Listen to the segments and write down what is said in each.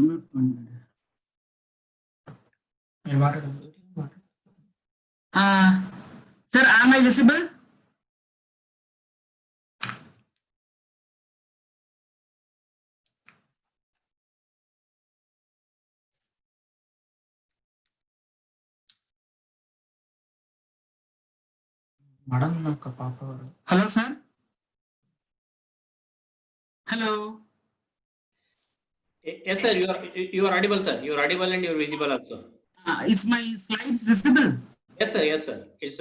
mute பண்ணு. Sir, am I visible? Hello, sir. Hello. Yes, sir. You are audible, sir. You are audible and you are visible also. Is my slides visible? Yes, sir. Yes, sir. It's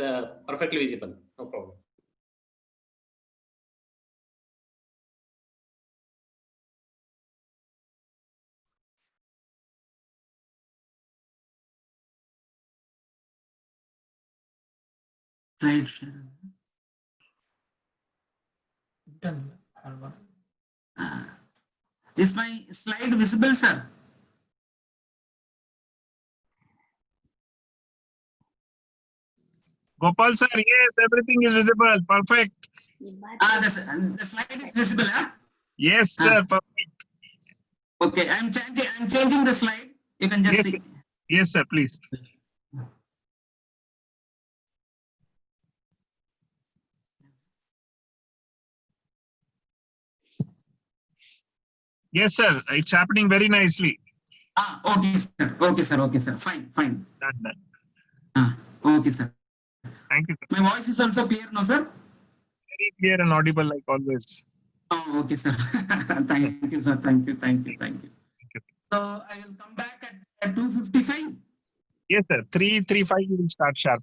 perfectly visible. No problem. Slide share. Is my slide visible, sir? Gopal sir, yes, everything is visible. Perfect. The slide is visible, huh? Yes, sir. Perfect. Okay, I'm changing the slide. You can just Yes, see. yes, sir. Please. Yes, sir. It's happening very nicely. Okay, sir. Okay, sir. Okay, sir. Fine, fine. Done. Okay, sir. Thank you, sir. My voice is also clear, no, sir? Very clear and audible like always. Oh, okay, sir. Thank you, sir. Thank you. Thank you. Thank you. Thank you. So I will come back at 2:55. Yes, sir. 3:35 you will start sharp.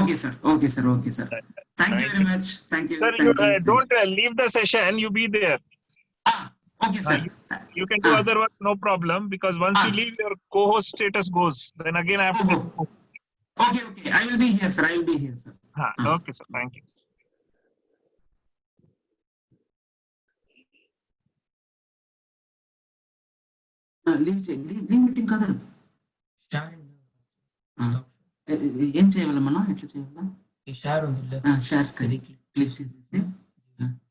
Okay, sir. Okay, sir. Okay, sir. Thank you very much. Thank you. Sir, Thank you you. don't leave the session. You be there. Okay, sir. You can do other work, no problem. Because once you leave, your co-host status goes. Then again, I have to. Okay, okay. I will be here, sir. I will be here, sir. Okay, sir. Thank you. Leave meeting కాదు ఏం చేయాలి మనం ఎట్లా చేయాలా ఈ share ఉంది share screen click చేసేసి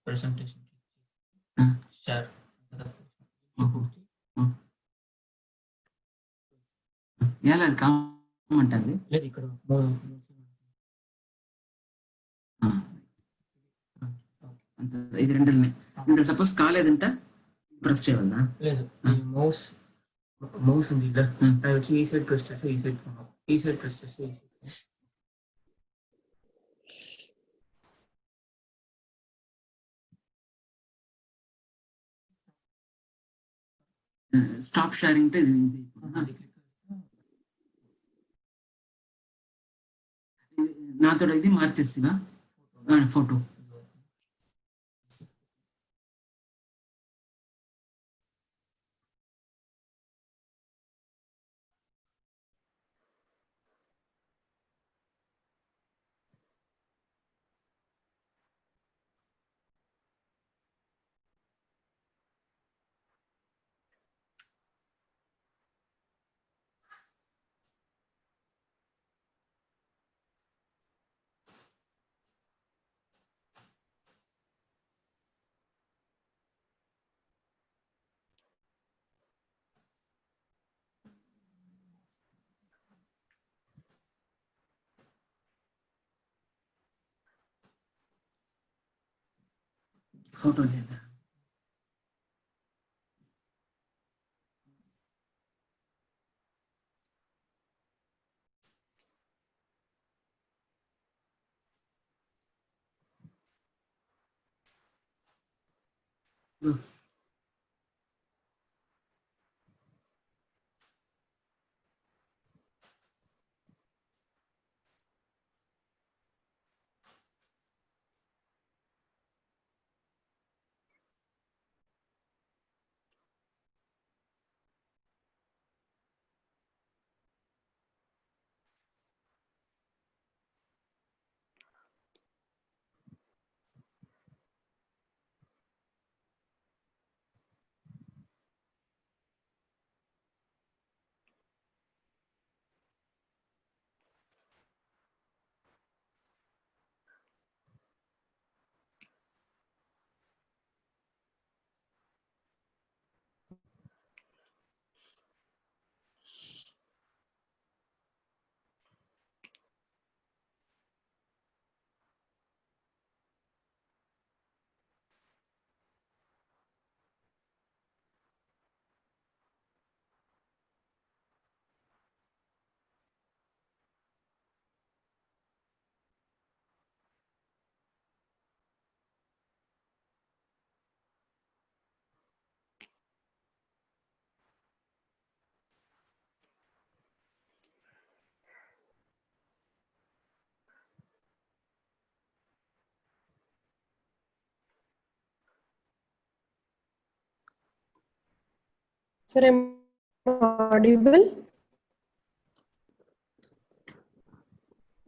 presentation share ఎలా అది కామంటుంది లేదు ఇక్కడ ఇది రెండు ఇందులో సపోజ్ కాలేదంట ప్రెస్ చేయాలా లేదు మౌస్ ఉంది అది వచ్చి ఈ సైడ్ ప్రెస్ చేస్తే ఈ సైడ్ ప్రెస్ చేస్తే స్టాప్ షేరింగ్ అంటే నాతో ఇది మార్చేసినా ఫోటో ఫోటో లేదా Sir, am I audible?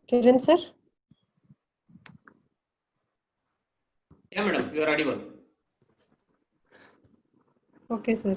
Kiran sir? Yeah, madam, you are audible. Okay, sir.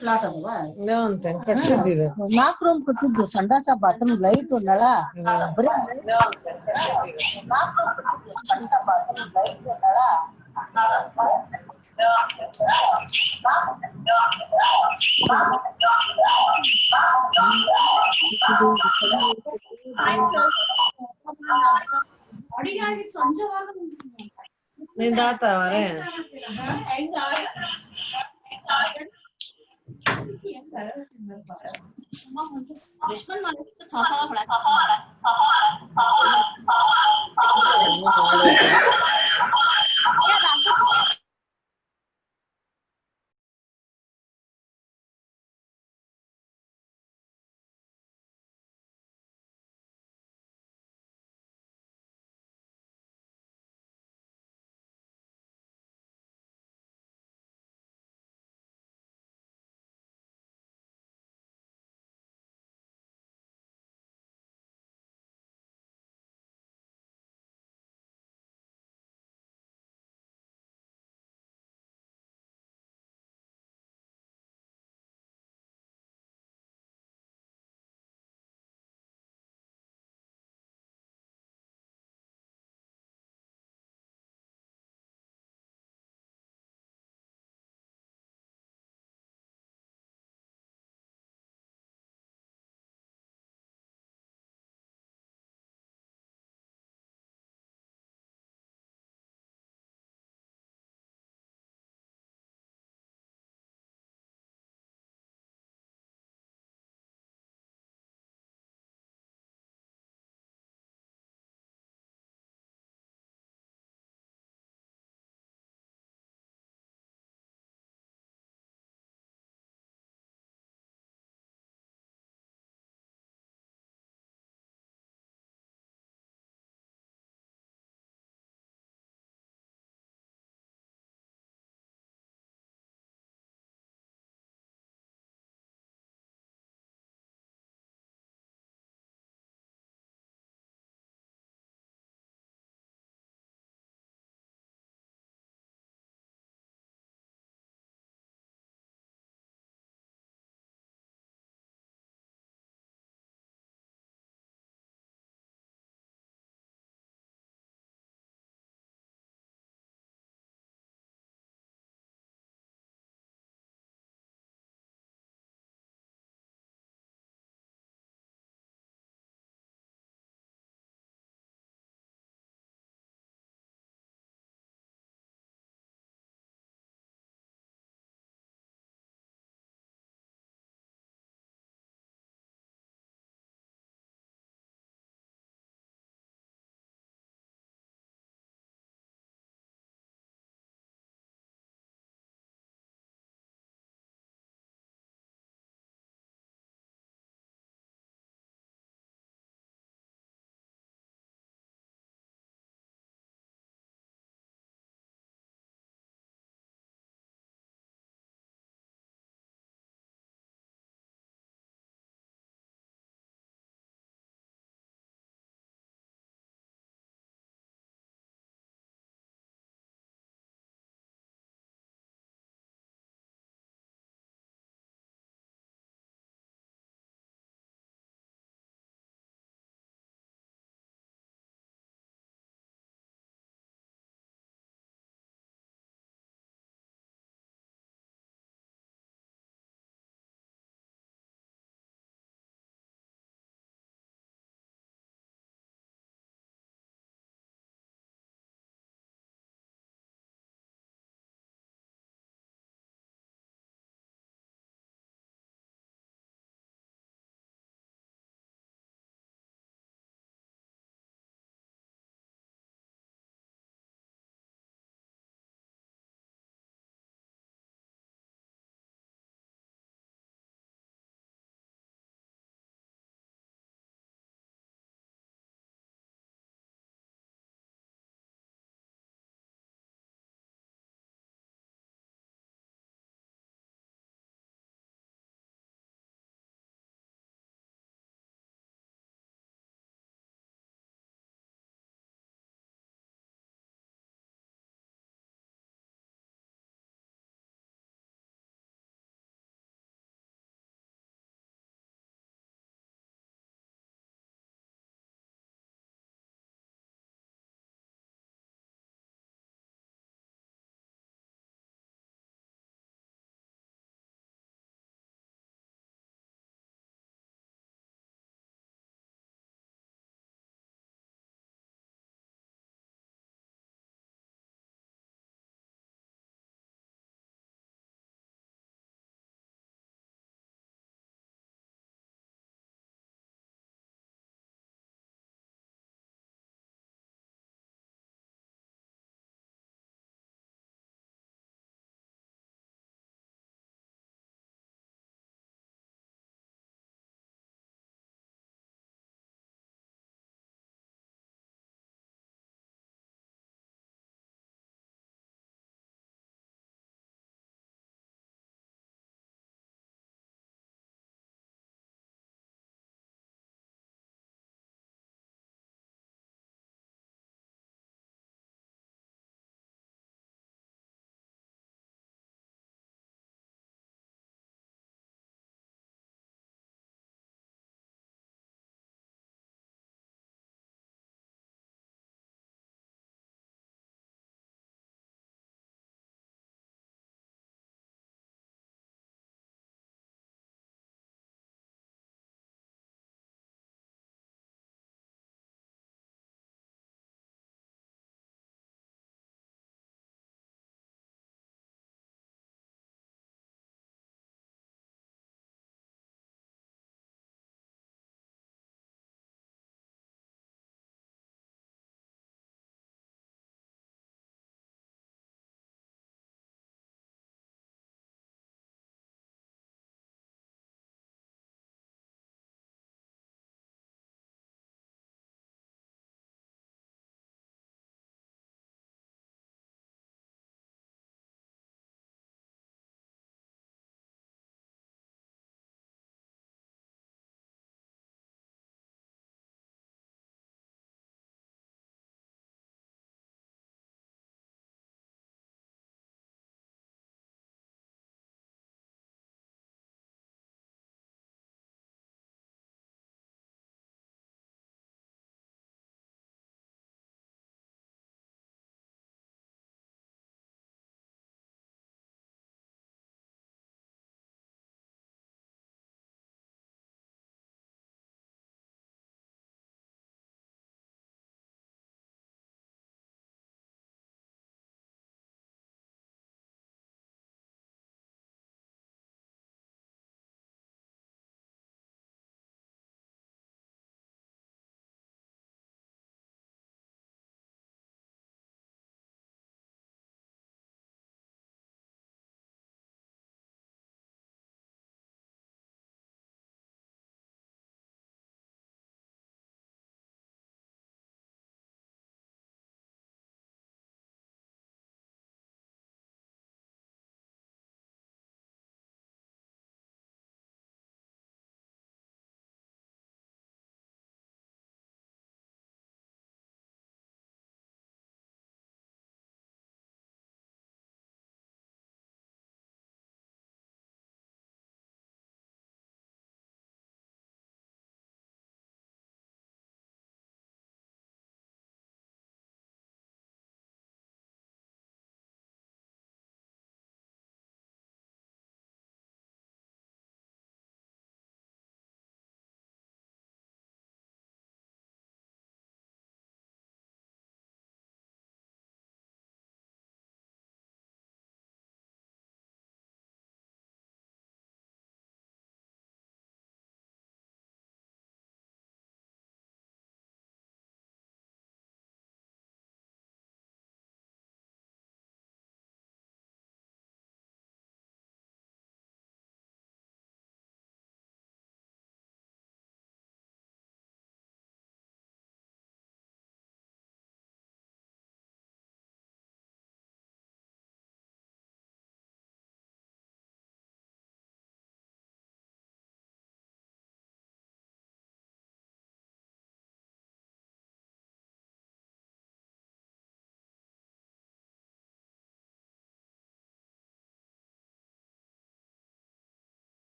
Flat ಅಲ್ವಾ ಕಟ್ಸಿದ್ದಿದೆ 4 ರೂಮ್ ಕೊಟ್ಟಿದ್ದು ಸಂಡಾಸ ಬಾತ್ರೂಮ್ ಲೈಟ್ ನಳ ಬರೀ ನಿಂದಾತವರೇ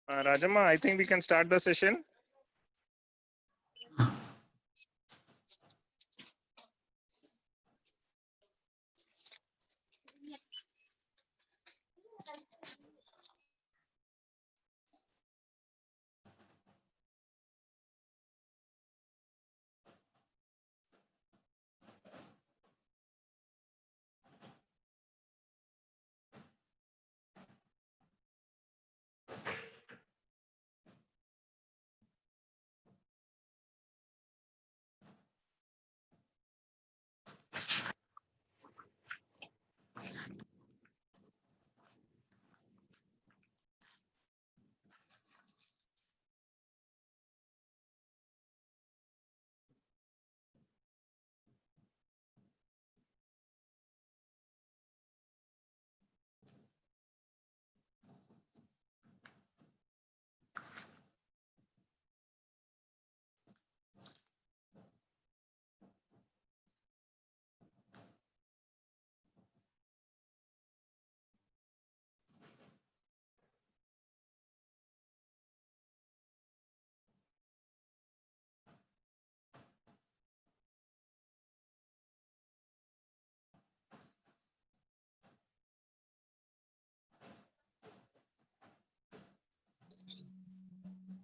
Rajamma, I think we can start the session.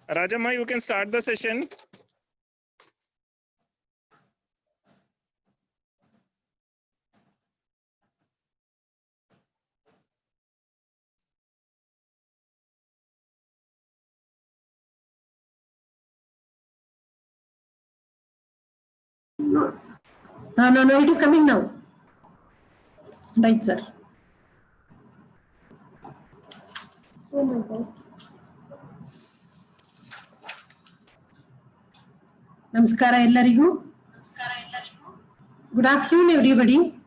Rajamma, you can start the session. No, it is coming now. Right, sir. Oh my God. Namaskara ellarigu. Good afternoon, everybody.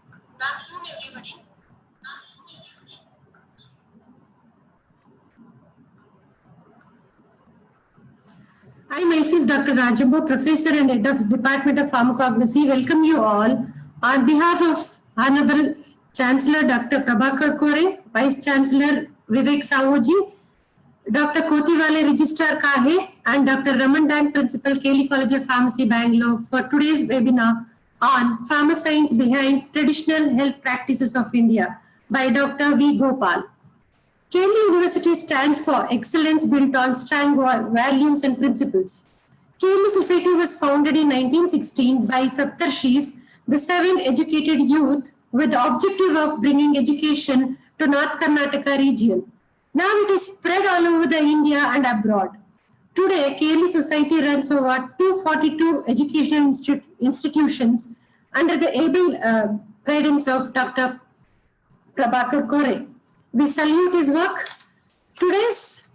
I myself, Dr. Rajamma, Professor and Head of Department of Pharmacognosy, welcome you all on behalf of Honorable Chancellor Dr. Prabhakar Kore, Vice Chancellor Vivek Saoji, Dr. Kotiwale Registrar Kahe, and Dr. Raman Dan, Principal, Kelly College of Pharmacy, Bangalore, for today's webinar on Pharmascience Behind Traditional Health Practices of India by Dr. V. Gopal. Kelly University stands for excellence built on strong values and principles. Kelly Society was founded in 1916 by Saptarshis, the 7 educated youth, with the objective of bringing education to North Karnataka region. Now it is spread all over the India and abroad. Today, Kelly Society runs over 242 educational institutions under the able guidance of Dr. Prabhakar Kore. We salute his work. Today's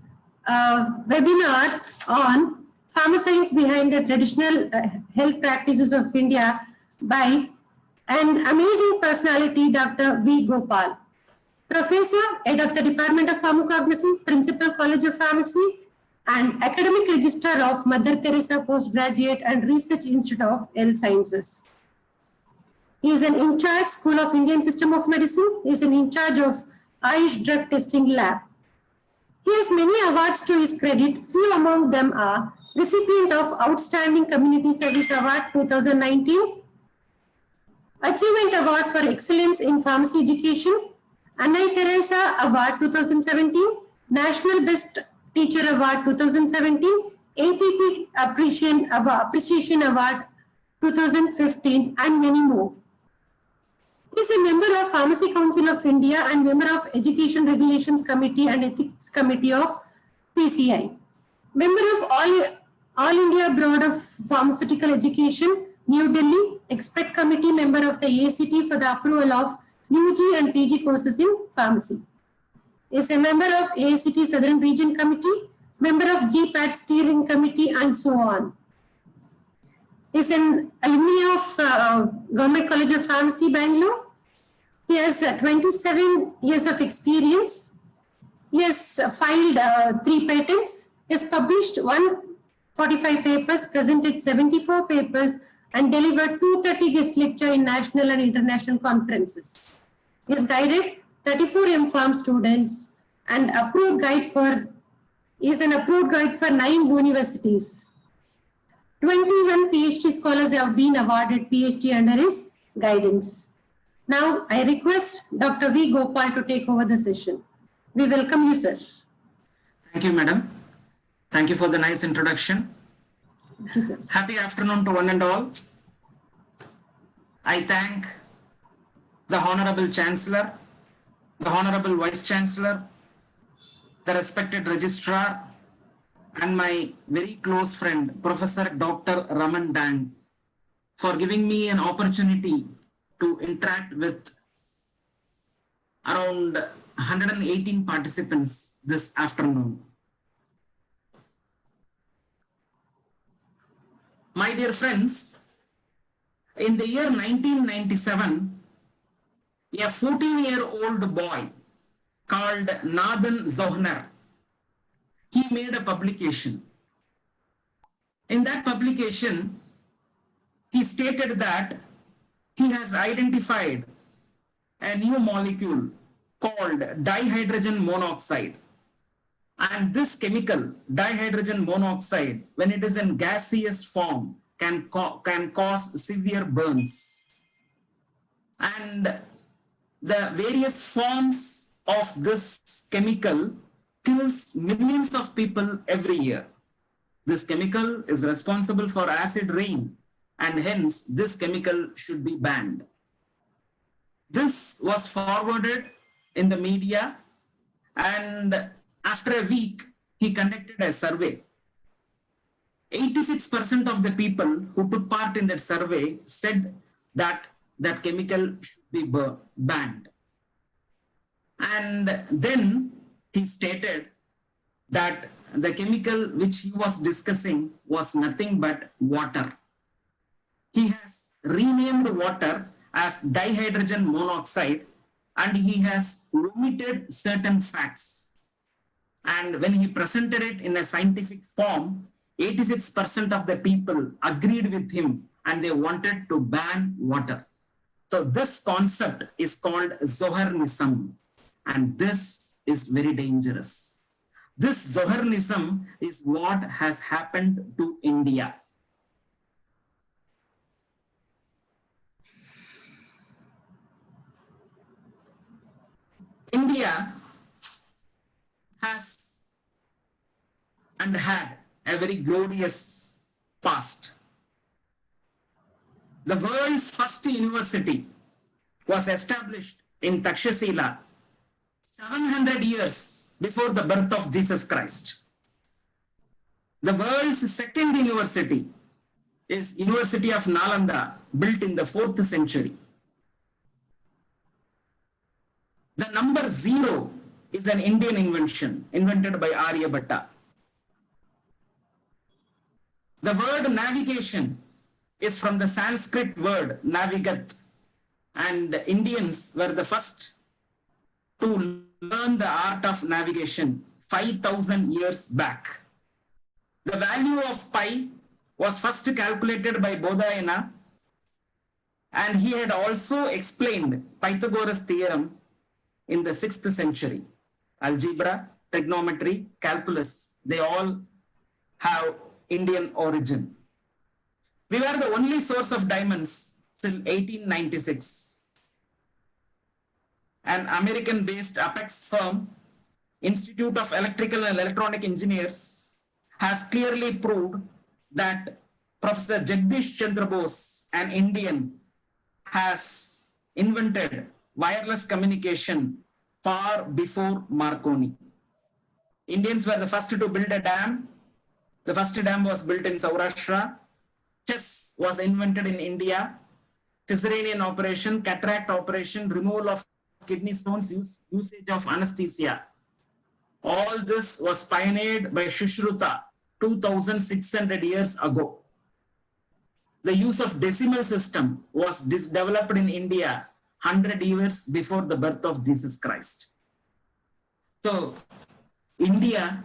webinar on Pharmascience Behind the Traditional Health Practices of India by an amazing personality, Dr. V. Gopal. Professor, Head of the Department of Pharmacognosy, Principal, College of Pharmacy, and Academic Registrar of Mother Teresa Postgraduate and Research Institute of Health Sciences. He is an in charge School of Indian System of Medicine. He is an in charge of Ayush Drug Testing Lab. He has many awards to his credit. Few among them are recipient of Outstanding Community Service Award 2019, Achievement Award for Excellence in Pharmacy Education, Anna Teresa Award 2017, National Best Teacher Award 2017, APP Appreciation Award 2015, and many more. He is a member of Pharmacy Council of India and member of Education Regulations Committee and Ethics Committee of PCI. Member of All India Board of Pharmaceutical Education, New Delhi, Expert Committee member of the ACT for the approval of UG and PG courses in pharmacy. Is a member of ACT Southern Region Committee, member of GPAT Steering Committee, and so on. Is an alumni of Government College of Pharmacy, Bangalore. He has 27 years of experience. He has filed 3 patents. He has published 145 papers, presented 74 papers, and delivered 230 guest lectures in national and international conferences. He has guided 34 M.Pharm students, and is an approved guide for 9 universities. 21 PhD scholars have been awarded PhD under his guidance. Now, I request Dr. V. Gopal to take over the session. We welcome you, sir. Thank you, madam. Thank you for the nice introduction. Thank you, sir. Happy afternoon to one and all. I thank the Honorable Chancellor, the Honorable Vice Chancellor, the respected Registrar, and my very close friend, Professor Dr. Raman Dang, for giving me an opportunity to interact with around 118 participants this afternoon. My dear friends, in the year 1997, a 14-year-old boy called Nathan Zohner, he made a publication. In that publication, he stated that he has identified a new molecule called dihydrogen monoxide. And this chemical, dihydrogen monoxide, when it is in gaseous form, can cause severe burns. And the various forms of this chemical kills millions of people every year. This chemical is responsible for acid rain, and hence this chemical should be banned. This was forwarded in the media, and after a week, he conducted a survey. 86% of the people who took part in that survey said that that chemical should be banned. And then he stated that the chemical which he was discussing was nothing but water. He has renamed water as dihydrogen monoxide, and he has omitted certain facts. And when he presented it in a scientific form, 86% of the people agreed with him and they wanted to ban water. So this concept is called Zoharnism, and this is very dangerous. This Zoharnism is what has happened to India. India has and had a very glorious past. The world's first university was established in Takshashila 700 years before the birth of Jesus Christ. The world's second university is University of Nalanda, built in the 4th century. The number 0 is an Indian invention invented by Aryabhatta. The word navigation is from the Sanskrit word navigat, and Indians were the first to learn the art of navigation 5,000 years back. The value of pi was first calculated by Bodhayana, and he had also explained Pythagoras' theorem in the 6th century. Algebra, trigonometry, calculus, they all have Indian origin. We were the only source of diamonds till 1896. An American-based apex firm, Institute of Electrical and Electronic Engineers, has clearly proved that Professor Jagdish Chandra Bose, an Indian, has invented wireless communication far before Marconi. Indians were the first to build a dam. The first dam was built in Saurashtra. Chess was invented in India. Caesarean operation, cataract operation, removal of kidney stones, usage of anesthesia. All this was pioneered by Shushruta 2,600 years ago. The use of decimal system was developed in India 100 years before the birth of Jesus Christ. So, India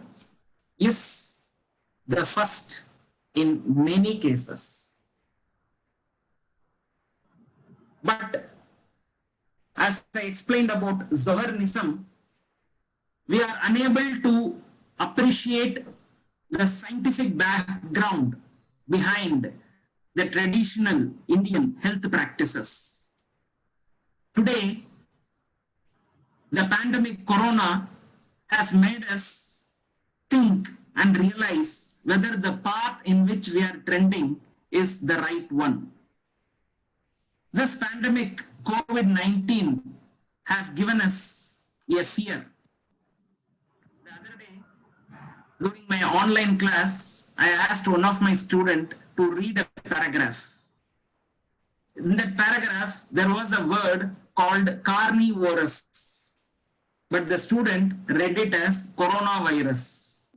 is the first in many cases. But as I explained about Zoharnism, we are unable to appreciate the scientific background behind the traditional Indian health practices. Today, the pandemic corona has made us think and realize whether the path in which we are trending is the right one. This pandemic, COVID-19, has given us a fear. The other day, during my online class, I asked one of my students to read a paragraph. In that paragraph, there was a word called carnivorous, but the student read it as coronavirus.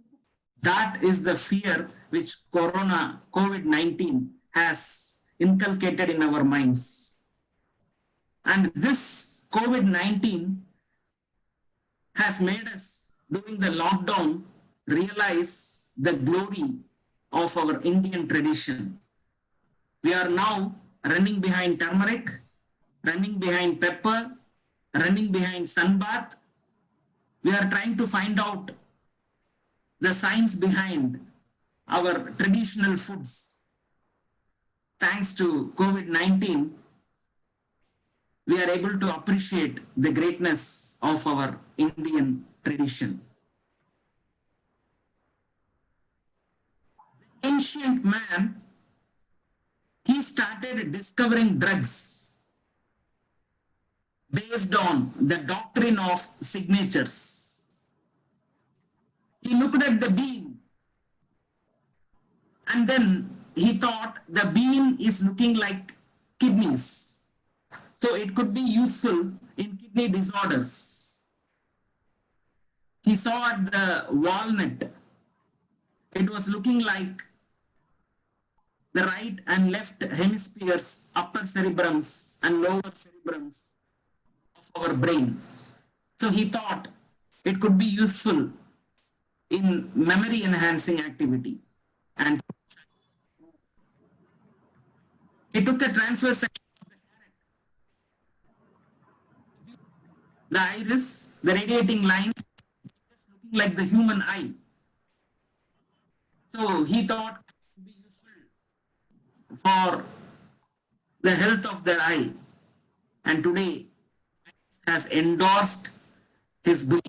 That is the fear which COVID-19 has inculcated in our minds. And this COVID-19 has made us, during the lockdown, realize the glory of our Indian tradition. We are now running behind turmeric, running behind pepper, running behind sunbath. We are trying to find out the science behind our traditional foods. Thanks to COVID-19, we are able to appreciate the greatness of our Indian tradition. Ancient man, he started discovering drugs based on the doctrine of signatures. He looked at the bean and then he thought the bean is looking like kidneys. So it could be useful in kidney disorders. He saw at the walnut, it was looking like the right and left hemispheres, upper cerebrums and lower cerebrums of our brain. So he thought it could be useful in memory enhancing activity. And he took a transverse section of the iris, the radiating lines, looking like the human eye. So he thought it would be useful for the health of their eye. And today has endorsed his belief.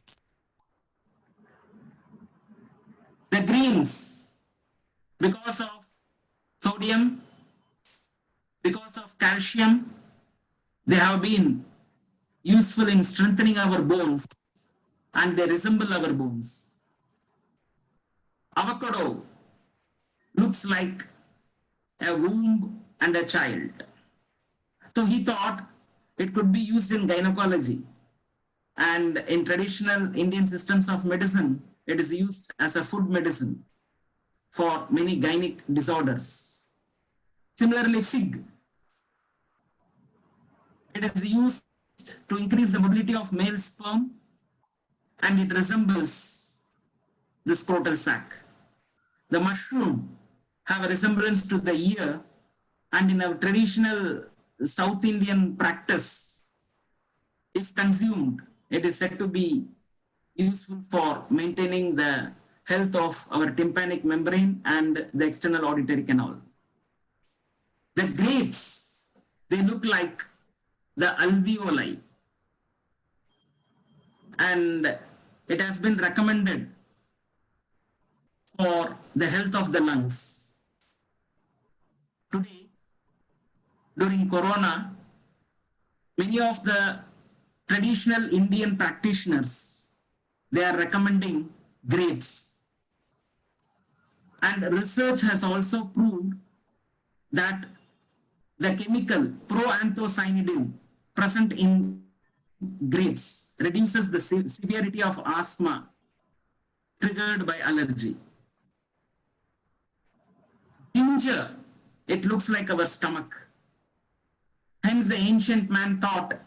The greens, because of sodium, because of calcium, they have been useful in strengthening our bones and they resemble our bones. Avocado looks like a womb and a child. So he thought it could be used in gynecology. And in traditional Indian systems of medicine, it is used as a food medicine for many gynec disorders. Similarly, fig, it is used to increase the mobility of male sperm and it resembles the scrotal sac. The mushroom have a resemblance to the ear, and in our traditional South Indian practice, if consumed, it is said to be useful for maintaining the health of our tympanic membrane and the external auditory canal. The grapes, they look like the alveoli, and it has been recommended for the health of the lungs. Today, during Corona, many of the traditional Indian practitioners, they are recommending grapes. And research has also proved that the chemical proanthocyanidin present in grapes reduces the severity of asthma triggered by allergy. Ginger, it looks like our stomach. Hence the ancient man thought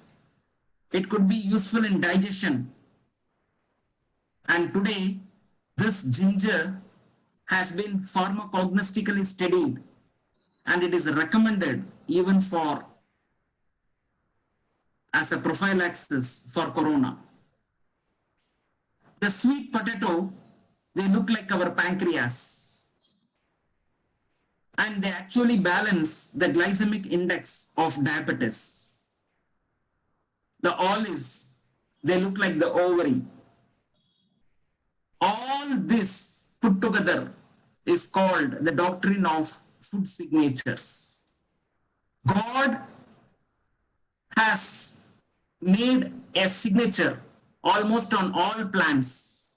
it could be useful in digestion. And today, this ginger has been pharmacognostically studied and it is recommended even for as a prophylaxis for corona. The sweet potato, they look like our pancreas, and they actually balance the glycemic index of diabetes. The olives, they look like the ovary. All this put together is called the doctrine of food signatures. God has made a signature almost on all plants.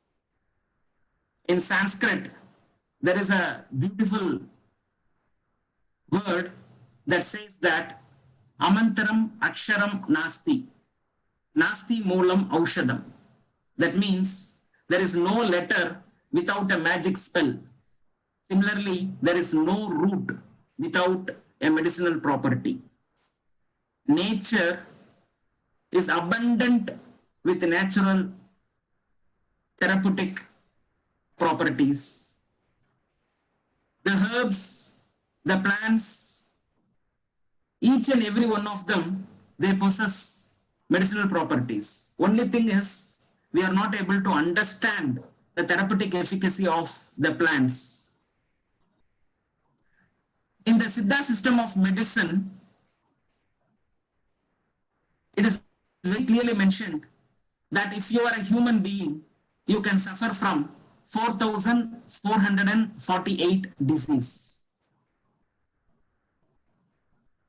In Sanskrit, there is a beautiful word that says that amantaram aksharam nasti, nasti moolam aushadam. That means there is no letter without a magic spell. Similarly, there is no root without a medicinal property. Nature is abundant with natural therapeutic properties. The herbs, the plants, each and every one of them, they possess medicinal properties. Only thing is, we are not able to understand the therapeutic efficacy of the plants. In the Siddha system of medicine, it is very clearly mentioned that if you are a human being, you can suffer from 4,448 diseases.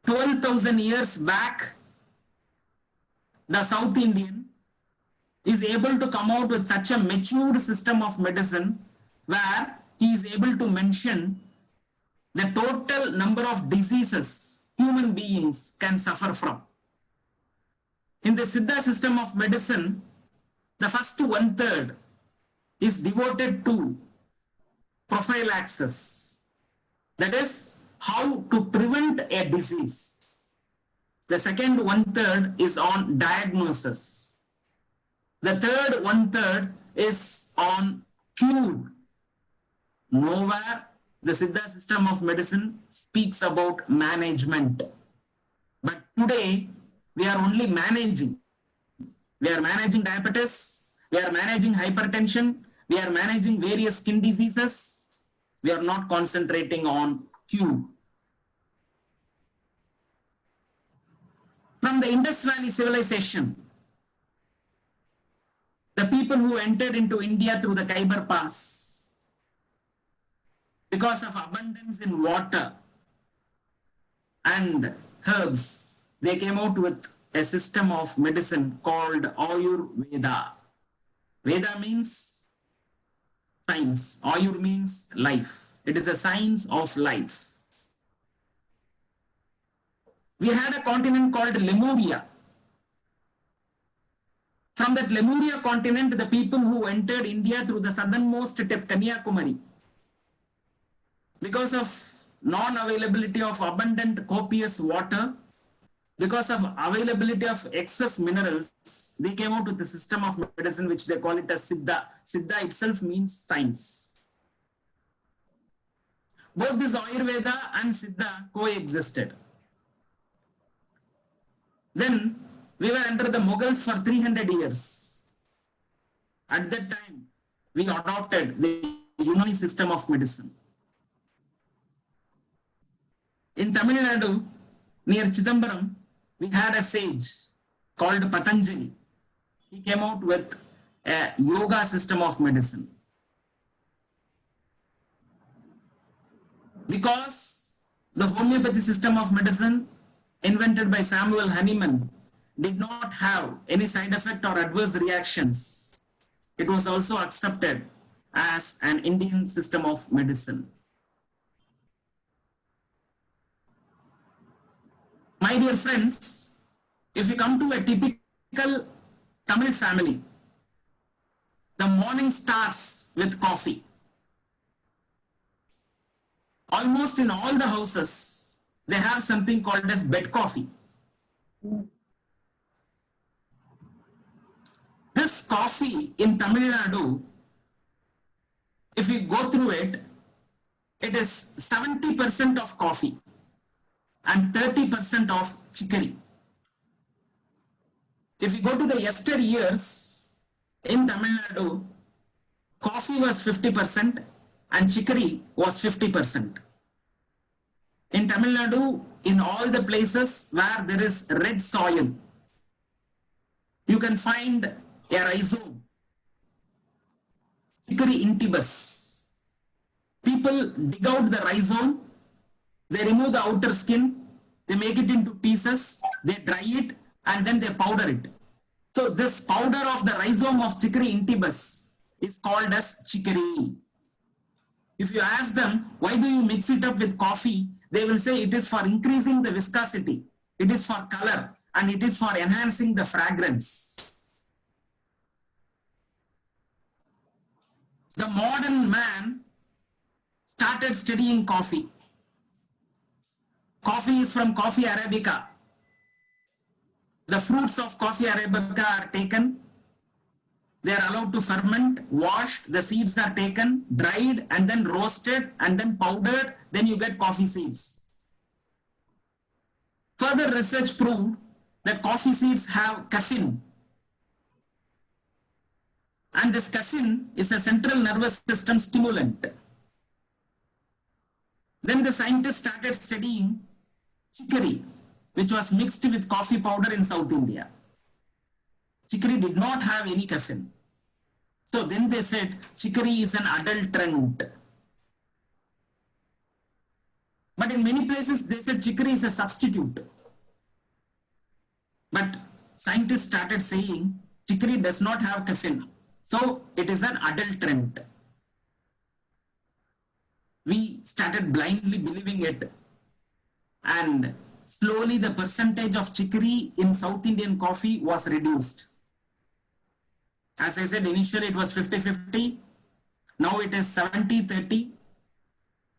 12,000 years back, the South Indian is able to come out with such a matured system of medicine where he is able to mention the total number of diseases human beings can suffer from. In the Siddha system of medicine, the first 1/3 is devoted to prophylaxis. That is, how to prevent a disease. The second 1/3 is on diagnosis. The third 1/3 is on cure. Nowhere the Siddha system of medicine speaks about management. But today, we are only managing. We are managing diabetes, we are managing hypertension, we are managing various skin diseases. We are not concentrating on cure. From the Indus Valley civilization, the people who entered into India through the Khyber Pass, because of abundance in water and herbs, they came out with a system of medicine called Ayurveda. Veda means science. Ayur means life. It is a science of life. We had a continent called Lemuria. From that Lemuria continent, the people who entered India through the southernmost tip, Kanyakumari, because of non-availability of abundant copious water, because of availability of excess minerals, they came out with the system of medicine which they call it as Siddha. Siddha itself means science. Both this Ayurveda and Siddha coexisted. Then we were under the Mughals for 300 years. At that time, we adopted the Unani system of medicine. In Tamil Nadu, near Chidambaram, we had a sage called Patanjali. He came out with a yoga system of medicine. Because the homeopathy system of medicine invented by Samuel Hahnemann did not have any side effect or adverse reactions, it was also accepted as an Indian system of medicine. My dear friends, if you come to a typical Tamil family, the morning starts with coffee. Almost in all the houses, they have something called as bed coffee. This coffee in Tamil Nadu, if you go through it, it is 70% of coffee and 30% of chicory. If you go to the yesteryears, in Tamil Nadu, coffee was 50% and chicory was 50%. In Tamil Nadu, in all the places where there is red soil, you can find a rhizome, Chicory intybus. People dig out the rhizome, they remove the outer skin, they make it into pieces, they dry it, and then they powder it. So this powder of the rhizome of Chicory intybus is called as chicory. If you ask them, why do you mix it up with coffee? They will say it is for increasing the viscosity, it is for color, and it is for enhancing the fragrance. The modern man started studying coffee. Coffee is from Coffea arabica. The fruits of Coffea arabica are taken. They are allowed to ferment, washed, the seeds are taken, dried, and then roasted, and then powdered, then you get coffee seeds. Further research proved that coffee seeds have caffeine. And this caffeine is a central nervous system stimulant. Then the scientists started studying chicory, which was mixed with coffee powder in South India. Chicory did not have any caffeine. So then they said chicory is an adulterant. But in many places they said chicory is a substitute. But scientists started saying chicory does not have caffeine. So it is an adulterant. We started blindly believing it. And slowly the percentage of chicory in South Indian coffee was reduced. As I said, initially it was 50-50. Now it is 70-30.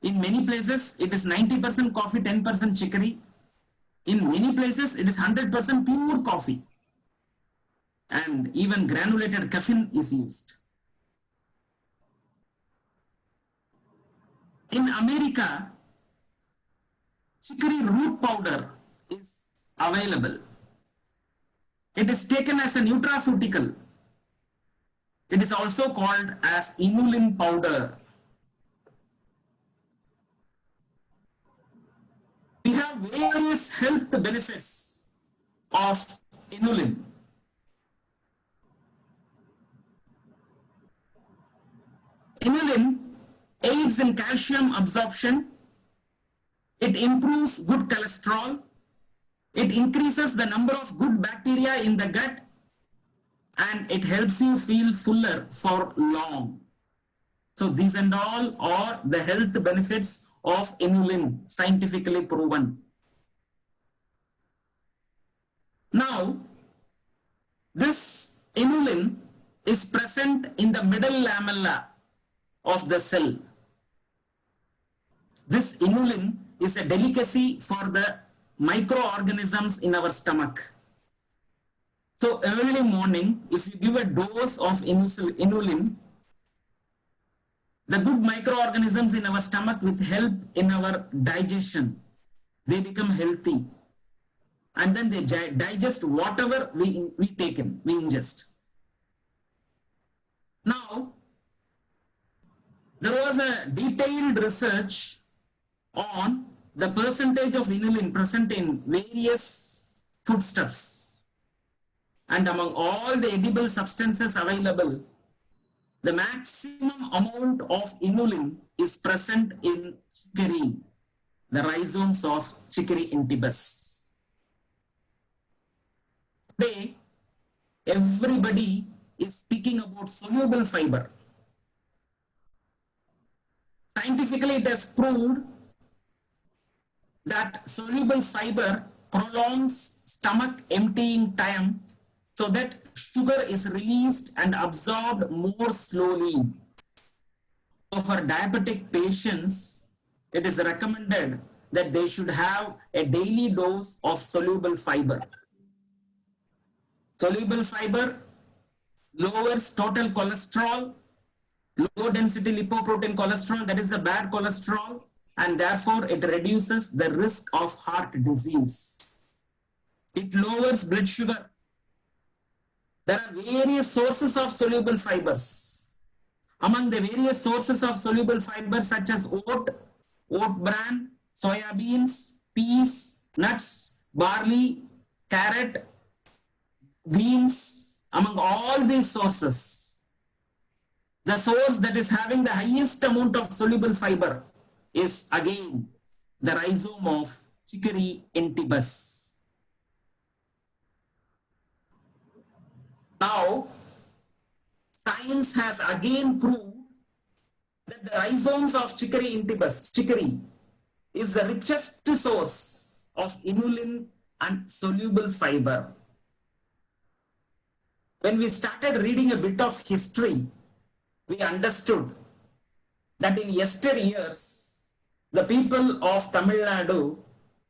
In many places, it is 90% coffee, 10% chicory. In many places, it is 100% pure coffee. And even granulated caffeine is used. In America, chicory root powder is available. It is taken as a nutraceutical. It is also called as inulin powder. We have various health benefits of inulin. Inulin aids in calcium absorption. It improves good cholesterol. It increases the number of good bacteria in the gut. And it helps you feel fuller for long. So these and all are the health benefits of inulin, scientifically proven. Now, this inulin is present in the middle lamella of the cell. This inulin is a delicacy for the microorganisms in our stomach. So early morning, if you give a dose of inulin, the good microorganisms in our stomach with help in our digestion, they become healthy. And then they digest whatever we take in, we ingest. Now, there was a detailed research on the percentage of inulin present in various foodstuffs. And among all the edible substances available, the maximum amount of inulin is present in chicory, the rhizomes of Chicory intybus. Today, everybody is speaking about soluble fiber. Scientifically, it has proved that soluble fiber prolongs stomach emptying time so that sugar is released and absorbed more slowly. So for diabetic patients, it is recommended that they should have a daily dose of soluble fiber. Soluble fiber lowers total cholesterol, low density lipoprotein cholesterol, that is the bad cholesterol, and therefore it reduces the risk of heart disease. It lowers blood sugar. There are various sources of soluble fibers. Among the various sources of soluble fibers such as oat bran, soya beans, peas, nuts, barley, carrot, beans, among all these sources, the source that is having the highest amount of soluble fiber is again the rhizome of Chicory intybus. Now, science has again proved that the rhizomes of Chicory intybus, chicory, is the richest source of inulin and soluble fiber. When we started reading a bit of history, we understood that in yesteryears, the people of Tamil Nadu,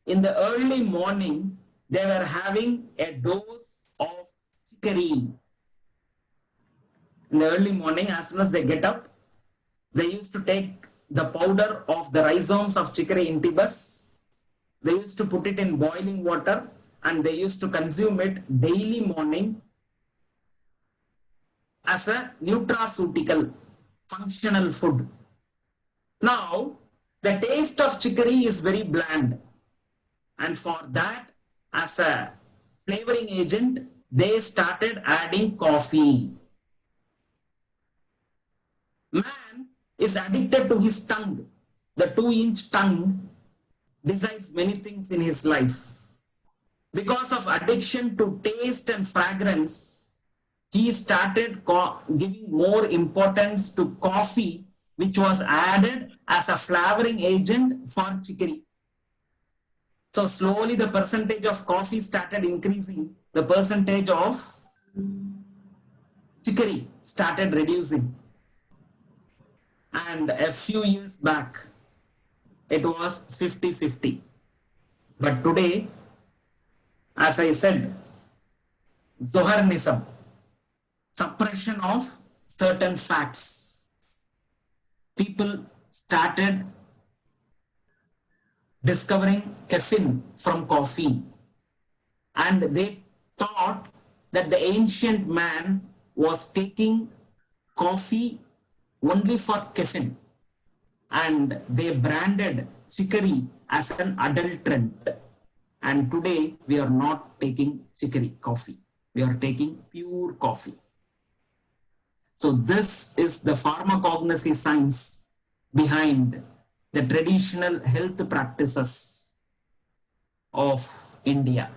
in the early morning, they were having a dose of chicory. In the early morning, as soon as they get up, they used to take the powder of the rhizomes of Chicory intybus. They used to put it in boiling water and they used to consume it daily morning as a nutraceutical functional food. Now, the taste of chicory is very bland, and for that, as a flavoring agent, they started adding coffee. Man is addicted to his tongue. The 2-inch tongue decides many things in his life. Because of addiction to taste and fragrance, he started giving more importance to coffee, which was added as a flavoring agent for chicory. So slowly the percentage of coffee started increasing. The percentage of chicory started reducing. And a few years back, it was 50-50. But today, as I said, Zoharnism, suppression of certain facts. People started discovering caffeine from coffee, and they thought that the ancient man was taking coffee only for caffeine, and they branded chicory as an adulterant. And today we are not taking chicory coffee, we are taking pure coffee. So this is the pharmacognosy science behind the traditional health practices of India.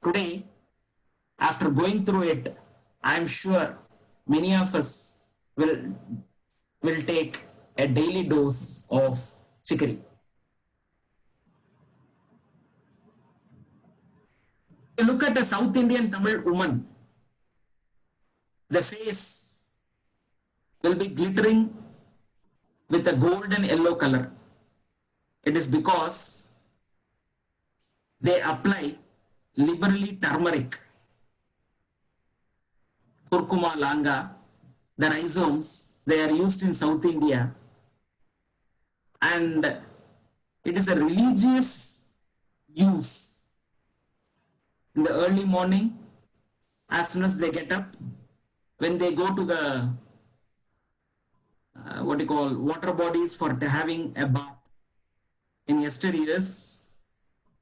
Today, after going through it, I am sure many of us will take a daily dose of chicory. You look at a South Indian Tamil woman, the face will be glittering with a golden yellow color. It is because they apply liberally turmeric, curcuma langa, the rhizomes. They are used in South India, and it is a religious use. In the early morning, as soon as they get up, when they go to the water bodies for having a bath. In yesteryears,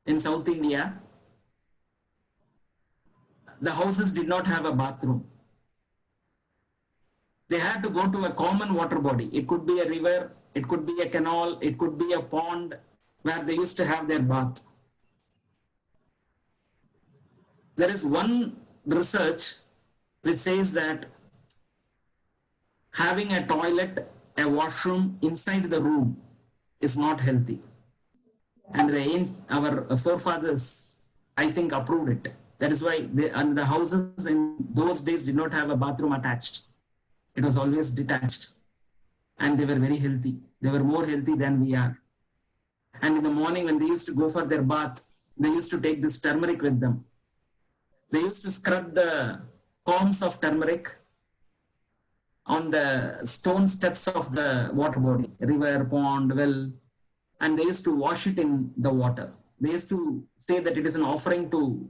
in South India, the houses did not have a bathroom. They had to go to a common water body. It could be a river, it could be a canal, it could be a pond where they used to have their bath. There is one research which says that having a toilet, a washroom inside the room is not healthy. And our forefathers, I think, approved it. That is why the houses in those days did not have a bathroom attached. It was always detached. And they were very healthy. They were more healthy than we are. And in the morning when they used to go for their bath, they used to take this turmeric with them. They used to scrub the corms of turmeric on the stone steps of the water body, river, pond, well, and they used to wash it in the water. They used to say that it is an offering to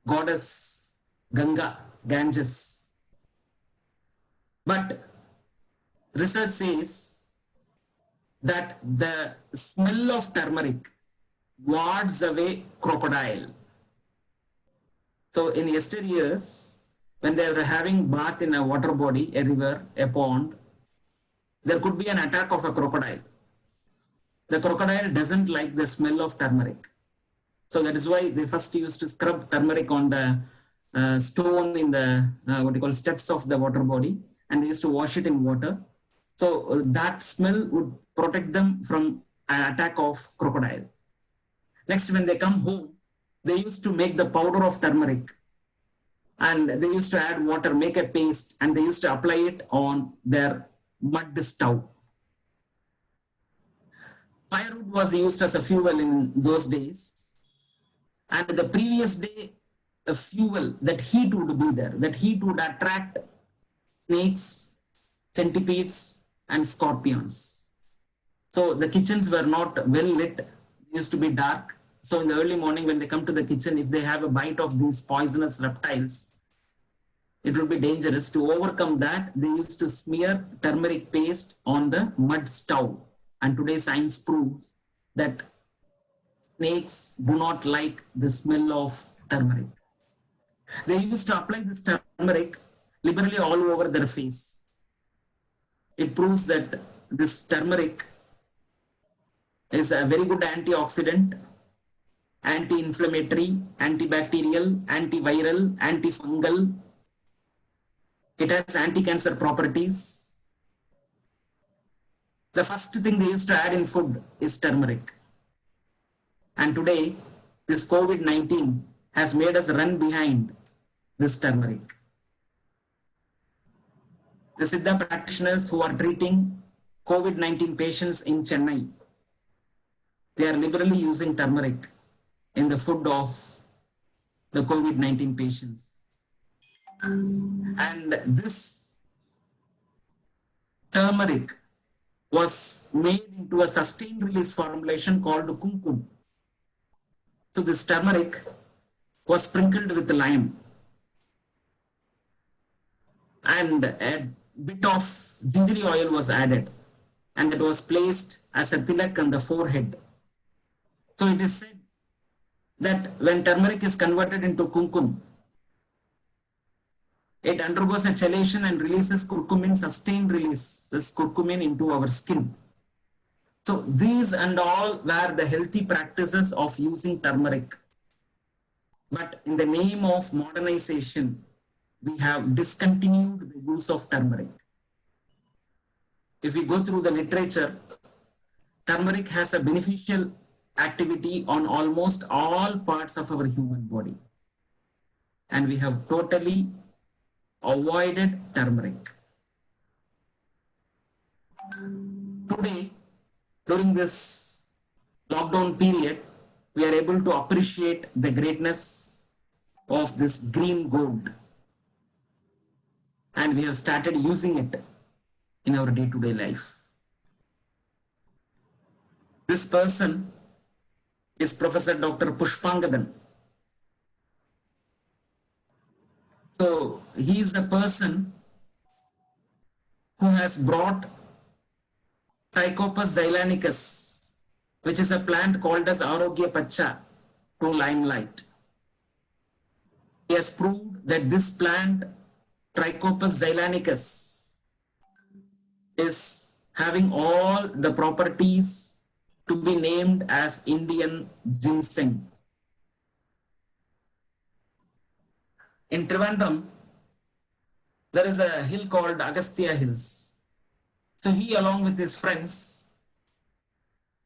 goddess Ganga, Ganges. But research says that the smell of turmeric wards away crocodile. So in yesteryears, when they were having bath in a water body, a river, a pond, there could be an attack of a crocodile. The crocodile doesn't like the smell of turmeric. So that is why they first used to scrub turmeric on the stone in the steps of the water body, and they used to wash it in water. So that smell would protect them from an attack of crocodile. Next, when they come home, they used to make the powder of turmeric, and they used to add water, make a paste, and they used to apply it on their mud stove. Firewood was used as a fuel in those days, and the previous day, the fuel, that heat would be there. That heat would attract snakes, centipedes, and scorpions. So the kitchens were not well lit, used to be dark. So in the early morning when they come to the kitchen, if they have a bite of these poisonous reptiles, it will be dangerous. To overcome that, they used to smear turmeric paste on the mud stove. And today science proves that snakes do not like the smell of turmeric. They used to apply this turmeric liberally all over their face. It proves that this turmeric is a very good antioxidant, anti-inflammatory, antibacterial, antiviral, antifungal. It has anti-cancer properties. The first thing they used to add in food is turmeric. And today, this COVID-19 has made us run behind this turmeric. The Siddha practitioners who are treating COVID-19 patients in Chennai, they are liberally using turmeric in the food of the COVID-19 patients. And this turmeric was made into a sustained release formulation called kumkum. So this turmeric was sprinkled with lime, and a bit of gingery oil was added, and it was placed as a tilak on the forehead. So it is said that when turmeric is converted into kumkum, it undergoes a chelation and releases curcumin, sustained release this curcumin into our skin. So these and all were the healthy practices of using turmeric. But in the name of modernization, we have discontinued the use of turmeric. If we go through the literature, turmeric has a beneficial activity on almost all parts of our human body. And we have totally avoided turmeric. Today, during this lockdown period, we are able to appreciate the greatness of this green gold. And we have started using it in our day-to-day life. This person is Professor Dr. Pushpangadan. So he is the person who has brought Trichopus xylanicus, which is a plant called as Arogya Pacha, to limelight. He has proved that this plant, Trichopus xylanicus, is having all the properties to be named as Indian ginseng. In Trivandrum, there is a hill called Agastya Hills. So he, along with his friends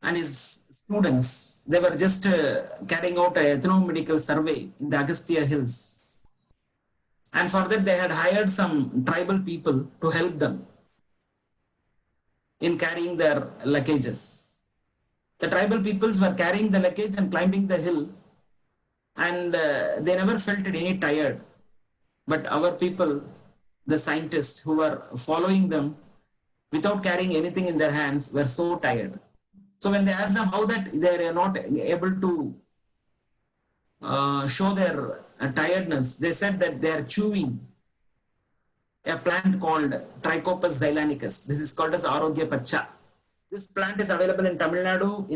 and his students, they were just carrying out a ethnomedical survey in the Agastya Hills. And for that, they had hired some tribal people to help them in carrying their luggages. The tribal peoples were carrying the luggage and climbing the hill, and they never felt any tired. But our people, the scientists who were following them without carrying anything in their hands, were so tired. So when they asked them how that they are not able to show their tiredness, they said that they are chewing a plant called Trichopus xylanicus. This is called as Arogya Pacha. This plant is available in Tamil Nadu,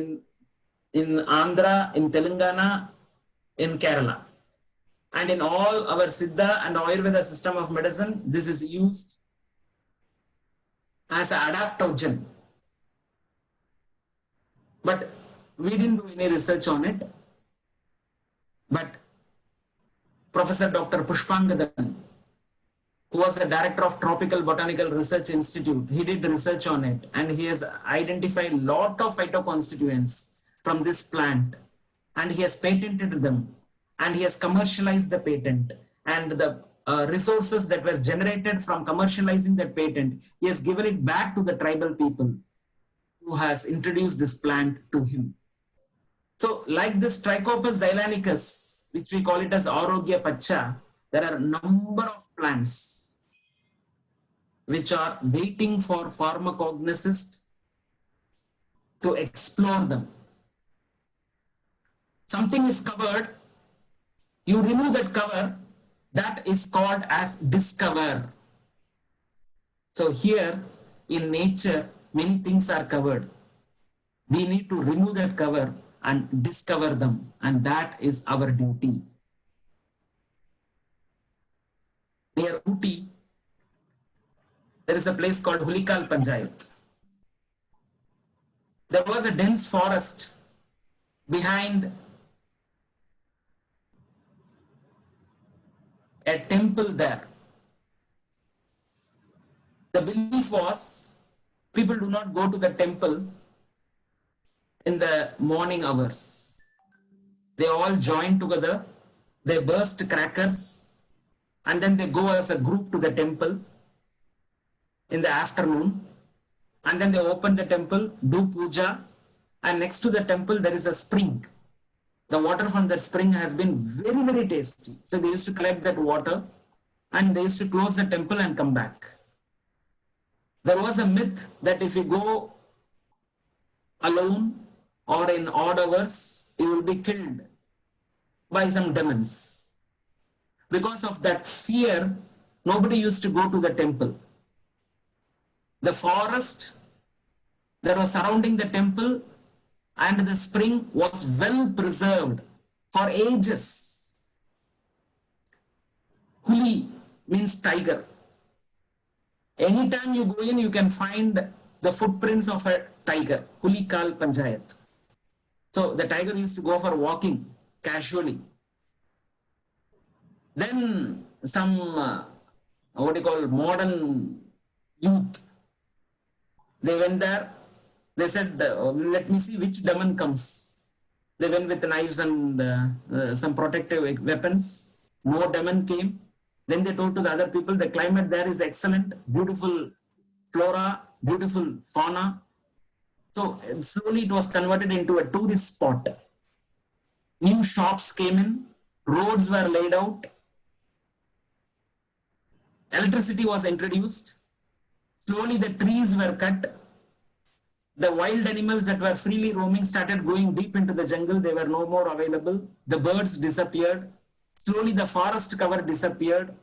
in Andhra, in Telangana, in Kerala. And in all our Siddha and Ayurveda system of medicine, this is used as an adaptogen. But we didn't do any research on it. But Professor Dr. Pushpangadan, who was the director of Tropical Botanical Research Institute, he did research on it, and he has identified a lot of phytoconstituents from this plant, and he has patented them, and he has commercialized the patent, and the resources that was generated from commercializing that patent, he has given it back to the tribal people who has introduced this plant to him. So like this Trichopus xylanicus, which we call it as Arogya Pacha, there are a number of plants which are waiting for pharmacognosists to explore them. Something is covered, you remove that cover, that is called as discover. So here in nature, many things are covered. We need to remove that cover and discover them, and that is our duty. Near Ooty, there is a place called Hulikal Panchayat. There was a dense forest behind a temple there. The belief was people do not go to the temple in the morning hours. They all join together, they burst crackers, and then they go as a group to the temple in the afternoon, and then they open the temple, do puja, and next to the temple there is a spring. The water from that spring has been very, very tasty. So they used to collect that water and they used to close the temple and come back. There was a myth that if you go alone or in odd hours, you will be killed by some demons. Because of that fear, nobody used to go to the temple. The forest that was surrounding the temple and the spring was well preserved for ages. Huli means tiger. Anytime you go in, you can find the footprints of a tiger, Hulikal Panchayat. So the tiger used to go for walking casually. Then some, modern youth, they went there. They said, let me see which demon comes. They went with knives and some protective weapons. No demon came. Then they told to the other people, the climate there is excellent, beautiful flora, beautiful fauna. So slowly it was converted into a tourist spot. New shops came in, roads were laid out, electricity was introduced. Slowly the trees were cut. The wild animals that were freely roaming started going deep into the jungle. They were no more available. The birds disappeared. Slowly the forest cover disappeared.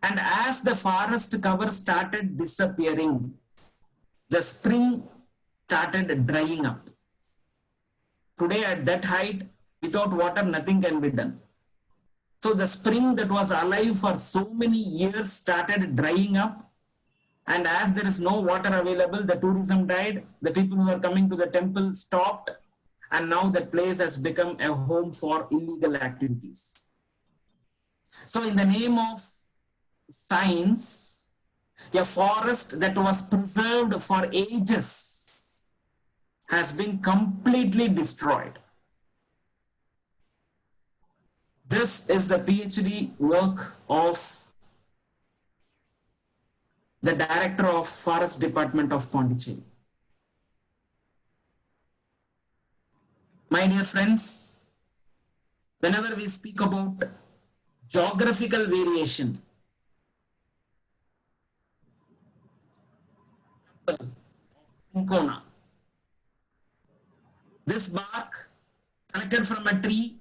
And as the forest cover started disappearing, the spring started drying up. Today at that height, without water, nothing can be done. So the spring that was alive for so many years started drying up. And as there is no water available, the tourism died. The people who are coming to the temple stopped. And now that place has become a home for illegal activities. So in the name of science, a forest that was preserved for ages has been completely destroyed. This is the PhD work of the director of Forest Department of Pondicherry. My dear friends, whenever we speak about geographical variation, cinchona, this bark collected from a tree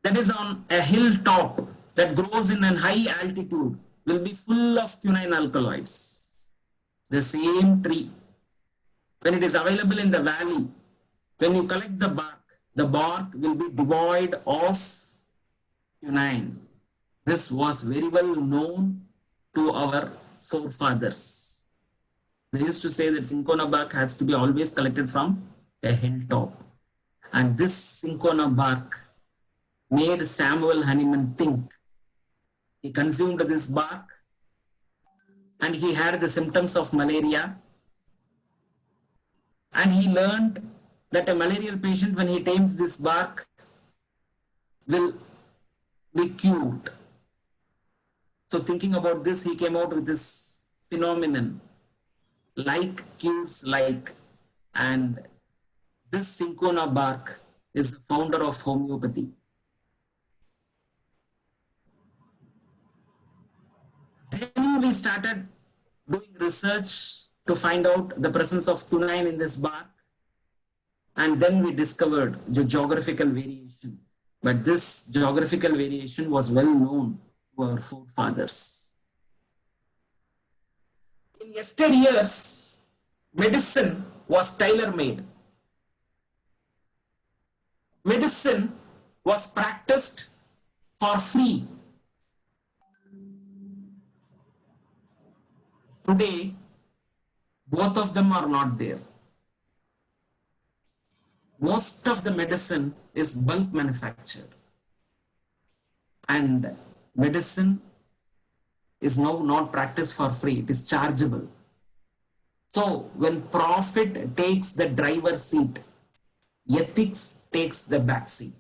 that is on a hilltop that grows in a high altitude will be full of quinine alkaloids. The same tree, when it is available in the valley, when you collect the bark will be devoid of quinine. This was very well known to our forefathers. They used to say that cinchona bark has to be always collected from a hilltop. And this cinchona bark made Samuel Hahnemann think. He consumed this bark and he had the symptoms of malaria. And he learned that a malarial patient, when he tames this bark, will be cured. So thinking about this, he came out with this phenomenon, like cures like. And this cinchona bark is the founder of homeopathy. Then we started doing research to find out the presence of quinine in this bark. And then we discovered the geographical variation. But this geographical variation was well known to our forefathers. In yesteryears, medicine was tailor-made. Medicine was practiced for free. Today, both of them are not there. Most of the medicine is bulk manufactured. And medicine is now not practiced for free, it is chargeable. So when profit takes the driver's seat, ethics takes the back seat.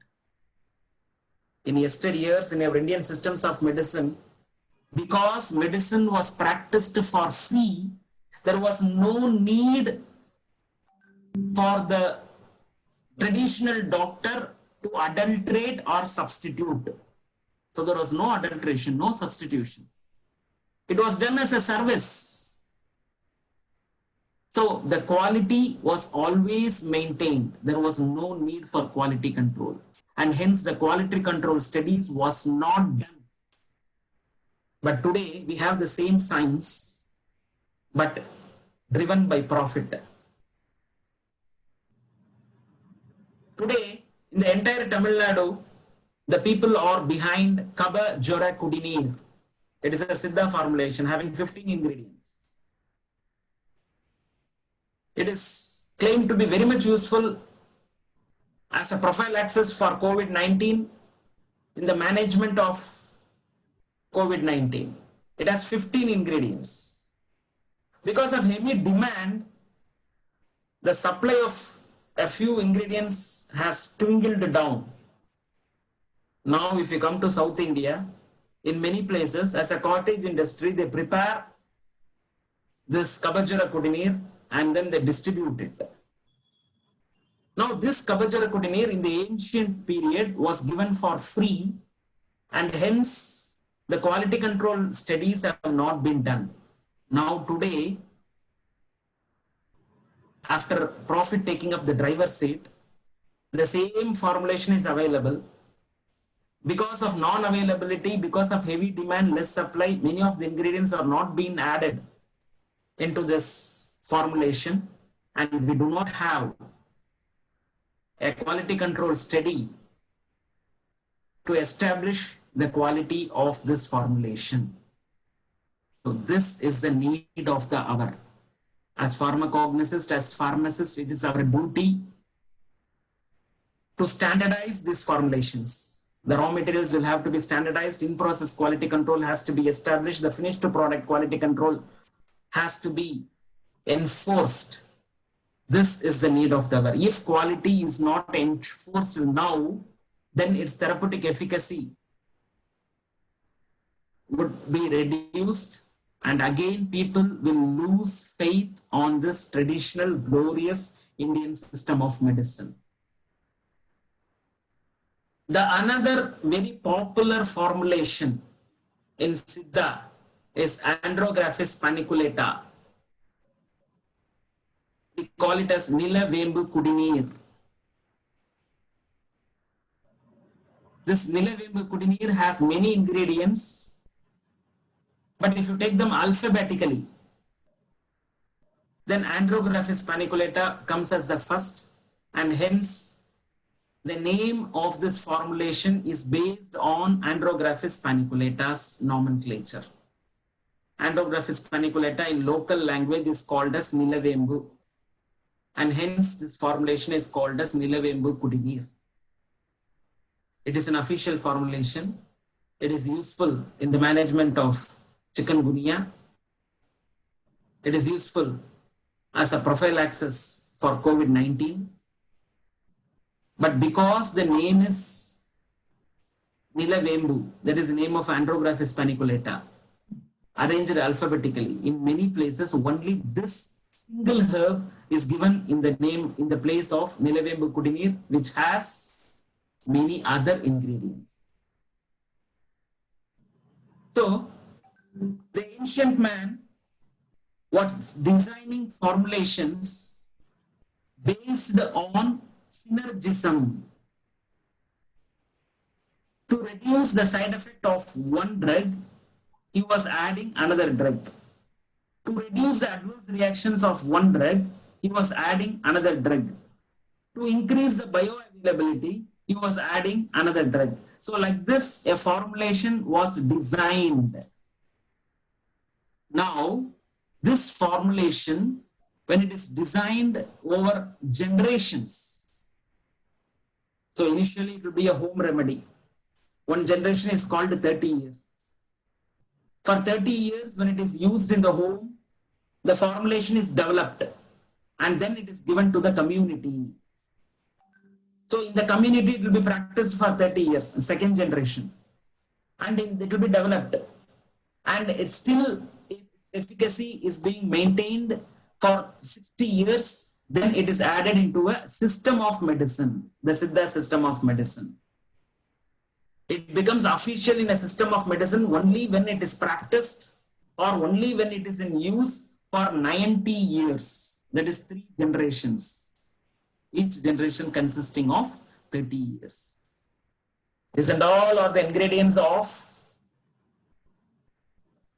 In yesteryears, in our Indian systems of medicine, because medicine was practiced for free, there was no need for the traditional doctor to adulterate or substitute. So there was no adulteration, no substitution. It was done as a service. So the quality was always maintained. There was no need for quality control. And hence the quality control studies was not done. But today we have the same science, but driven by profit. Today, in the entire Tamil Nadu, the people are behind Kaba Jora Kudineer. It is a Siddha formulation having 15 ingredients. It is claimed to be very much useful as a prophylaxis for COVID-19 in the management of COVID-19. It has 15 ingredients. Because of heavy demand, the supply of a few ingredients has dwindled down. Now, if you come to South India, in many places, as a cottage industry, they prepare this Kabajara Kudineer and then they distribute it. Now, this Kabajara Kudineer in the ancient period was given for free, and hence the quality control studies have not been done. Now, today, after profit taking up the driver's seat, the same formulation is available. Because of non-availability, because of heavy demand, less supply, many of the ingredients are not being added into this formulation, and we do not have a quality control study to establish the quality of this formulation. So this is the need of the hour. As pharmacognosists, as pharmacists, it is our duty to standardize these formulations. The raw materials will have to be standardized, in-process quality control has to be established, the finished product quality control has to be enforced. This is the need of the hour. If quality is not enforced now, then its therapeutic efficacy would be reduced, and again people will lose faith on this traditional glorious Indian system of medicine. The another very popular formulation in Siddha is Andrographis paniculata. We call it as Nilavembu Kudineer. This Nilavembu Kudineer has many ingredients, But if you take them alphabetically, then Andrographis paniculata comes as the first, and hence the name of this formulation is based on Andrographis paniculata's nomenclature. Andrographis paniculata in local language is called as Nilavembu, and hence this formulation is called as Nilavembu Kudinir. It is an official formulation. It is useful in the management of chikungunya. It is useful as a prophylaxis for COVID-19. But because the name is Nilavembu, that is the name of Andrographis paniculata, arranged alphabetically, in many places only this single herb is given in the name, in the place of Nilavembu Kudinir, which has many other ingredients. So, the ancient man was designing formulations based on synergism to reduce the side effect of one drug. He was adding another drug. To reduce the adverse reactions of one drug, he was adding another drug. To increase the bioavailability, he was adding another drug. So like this, a formulation was designed. Now, this formulation, when it is designed over generations, so initially it will be a home remedy. One generation is called 30 years. For 30 years, when it is used in the home, the formulation is developed and then it is given to the community. So in the community, it will be practiced for 30 years, second generation, and it will be developed. And it's still, its efficacy is being maintained for 60 years. Then it is added into a system of medicine, the Siddha system of medicine. It becomes official in a system of medicine only when it is practiced or only when it is in use for 90 years. That is 3 generations. Each generation consisting of 30 years. These and all are the ingredients of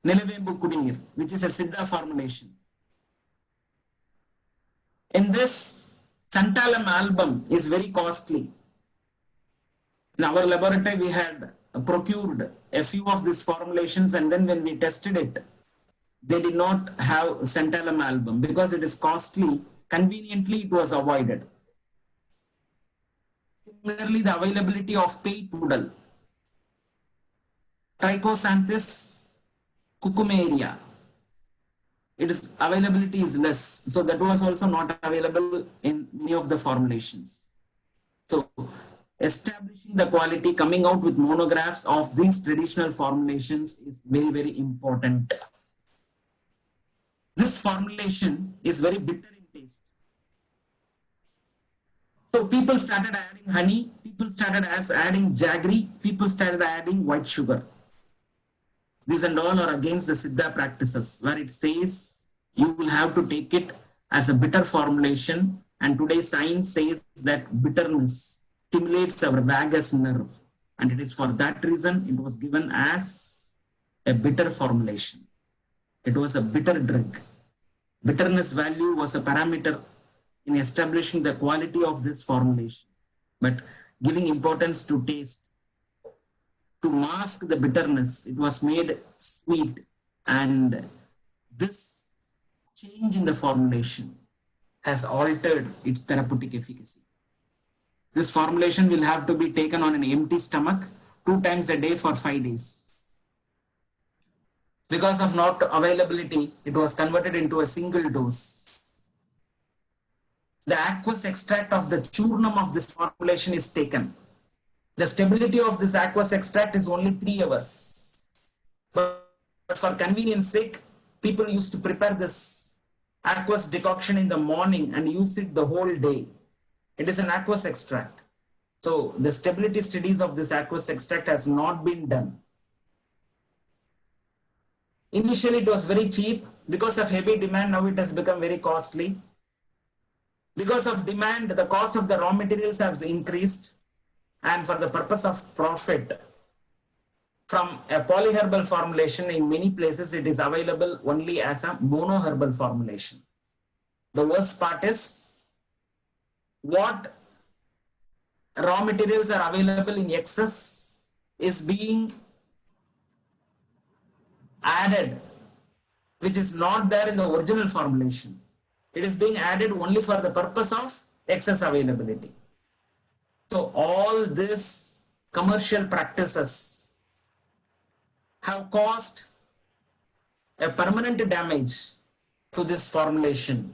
Nilavembu Kudinir, which is a Siddha formulation. In this, Santalum album is very costly. In our laboratory, we had procured a few of these formulations, and then when we tested it, they did not have Santalum album because it is costly. Conveniently, it was avoided. Similarly, the availability of pay poodle, Trichosanthus cucumeria, its availability is less. So that was also not available in many of the formulations. So establishing the quality, coming out with monographs of these traditional formulations is very, very important. This formulation is very bitter in taste. So people started adding honey, people started adding jaggery, people started adding white sugar. These and all are against the Siddha practices, where it says you will have to take it as a bitter formulation, and today's science says that bitterness stimulates our vagus nerve, and it is for that reason it was given as a bitter formulation. It was a bitter drug. Bitterness value was a parameter in establishing the quality of this formulation, but giving importance to taste. To mask the bitterness, it was made sweet, and this change in the formulation has altered its therapeutic efficacy. This formulation will have to be taken on an empty stomach 2 times a day for 5 days. Because of not availability, it was converted into a single dose. The aqueous extract of the churnam of this formulation is taken. The stability of this aqueous extract is only 3 hours. But for convenience sake, people used to prepare this aqueous decoction in the morning and use it the whole day. It is an aqueous extract. So the stability studies of this aqueous extract has not been done. Initially, it was very cheap. Because of heavy demand, now it has become very costly. Because of demand, the cost of the raw materials has increased. And for the purpose of profit, from a polyherbal formulation. In many places, it is available only as a monoherbal formulation. The worst part is what raw materials are available in excess is being added, which is not there in the original formulation. It is being added only for the purpose of excess availability. So all these commercial practices have caused a permanent damage to this formulation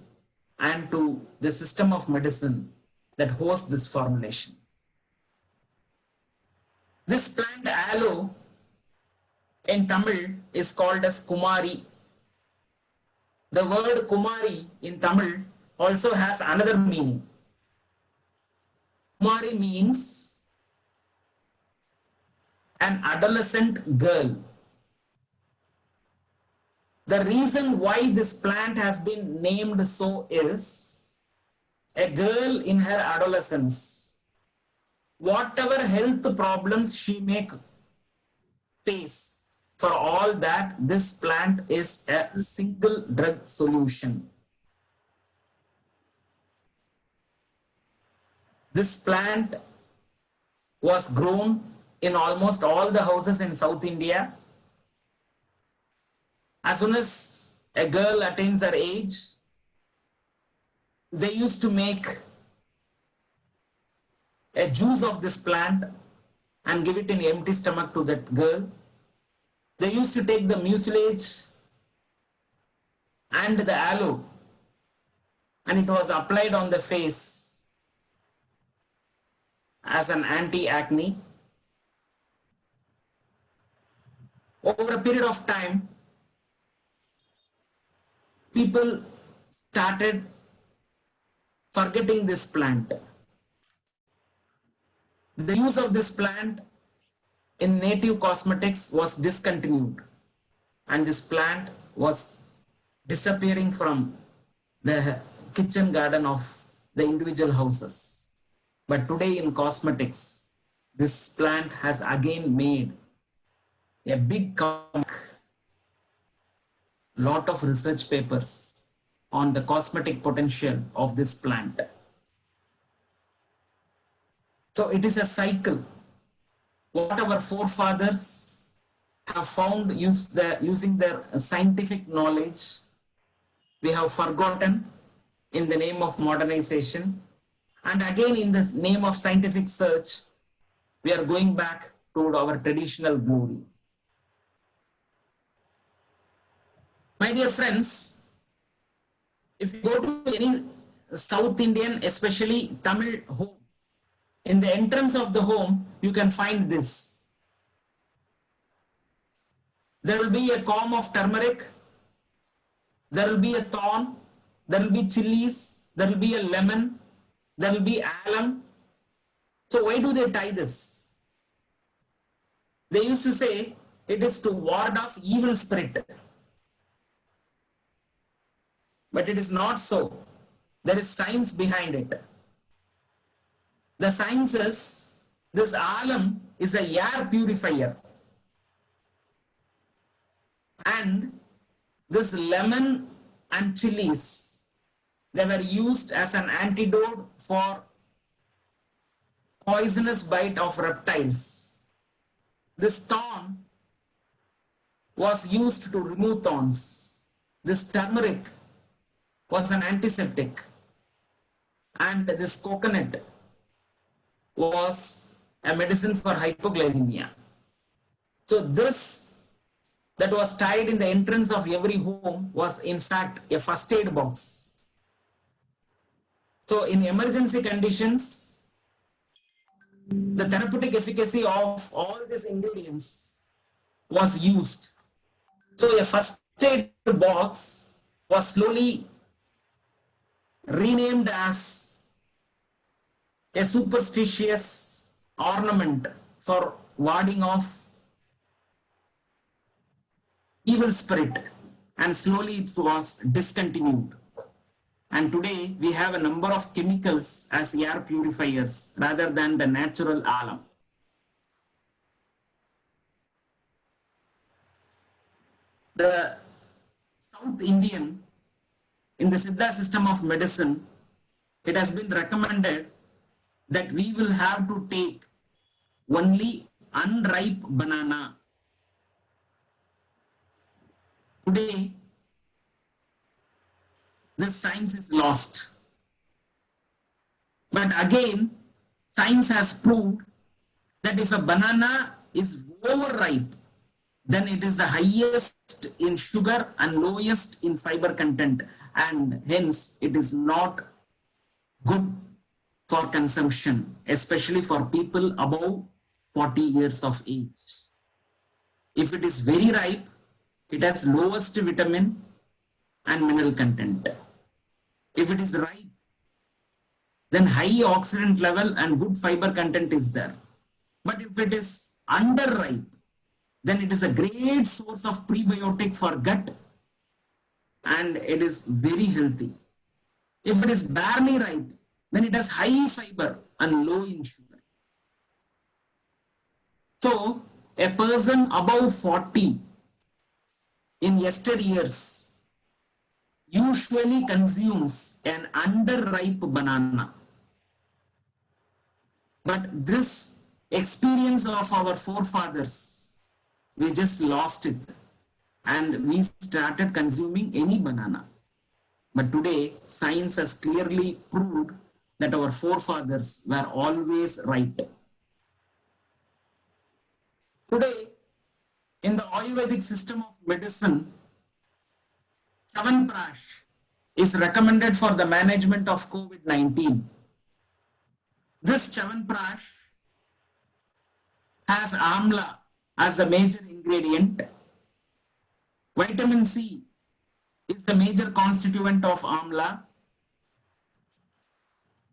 and to the system of medicine that hosts this formulation. This plant aloe in Tamil is called as Kumari. The word Kumari in Tamil also has another meaning. Kumari means an adolescent girl. The reason why this plant has been named so is a girl in her adolescence, whatever health problems she may face, for all that, this plant is a single drug solution. This plant was grown in almost all the houses in South India. As soon as a girl attains her age, they used to make a juice of this plant and give it in empty stomach to that girl. They used to take the mucilage and the aloe, and it was applied on the face as an anti-acne. Over a period of time, people started forgetting this plant. The use of this plant in native cosmetics was discontinued, and this plant was disappearing from the kitchen garden of the individual houses. But today in cosmetics, this plant has again made a big comeback. Lot of research papers on the cosmetic potential of this plant. So it is a cycle. What our forefathers have found using their scientific knowledge, we have forgotten in the name of modernization. And again, in the name of scientific search, we are going back to our traditional glory. My dear friends, if you go to any South Indian, especially Tamil home, in the entrance of the home, you can find this. There will be a comb of turmeric, there will be a thorn, there will be chilies, there will be a lemon, there will be alum. So why do they tie this? They used to say it is to ward off evil spirit. But it is not so. There is science behind it. The science is, this alum is a air purifier. And this lemon and chilies, they were used as an antidote for poisonous bite of reptiles. This thorn was used to remove thorns. This turmeric was an antiseptic, and this coconut was a medicine for hypoglycemia. So this that was tied in the entrance of every home was in fact a first aid box. So in emergency conditions, the therapeutic efficacy of all these ingredients was used. So a first aid box was slowly renamed as a superstitious ornament for warding off evil spirit, and slowly it was discontinued. And today we have a number of chemicals as air purifiers rather than the natural alum. the South Indian, in the Siddha system of medicine, it has been recommended that we will have to take only unripe banana. Today, this science is lost. But again, science has proved that if a banana is overripe, then it is the highest in sugar and lowest in fiber content, and hence it is not good for consumption, especially for people above 40 years of age. If it is very ripe, it has lowest vitamin and mineral content. If it is ripe, then high oxidant level and good fiber content is there. But if it is underripe, then it is a great source of prebiotic for gut and it is very healthy. If it is barely ripe, then it has high fiber and low in sugar. So, a person above 40 in yesteryears usually consumes an underripe banana. But this experience of our forefathers, we just lost it and we started consuming any banana. But today, science has clearly proved that our forefathers were always right. Today, in the Ayurvedic system of medicine, Chyawanprash is recommended for the management of COVID-19. This Chyawanprash has amla as the major ingredient. Vitamin C is the major constituent of amla,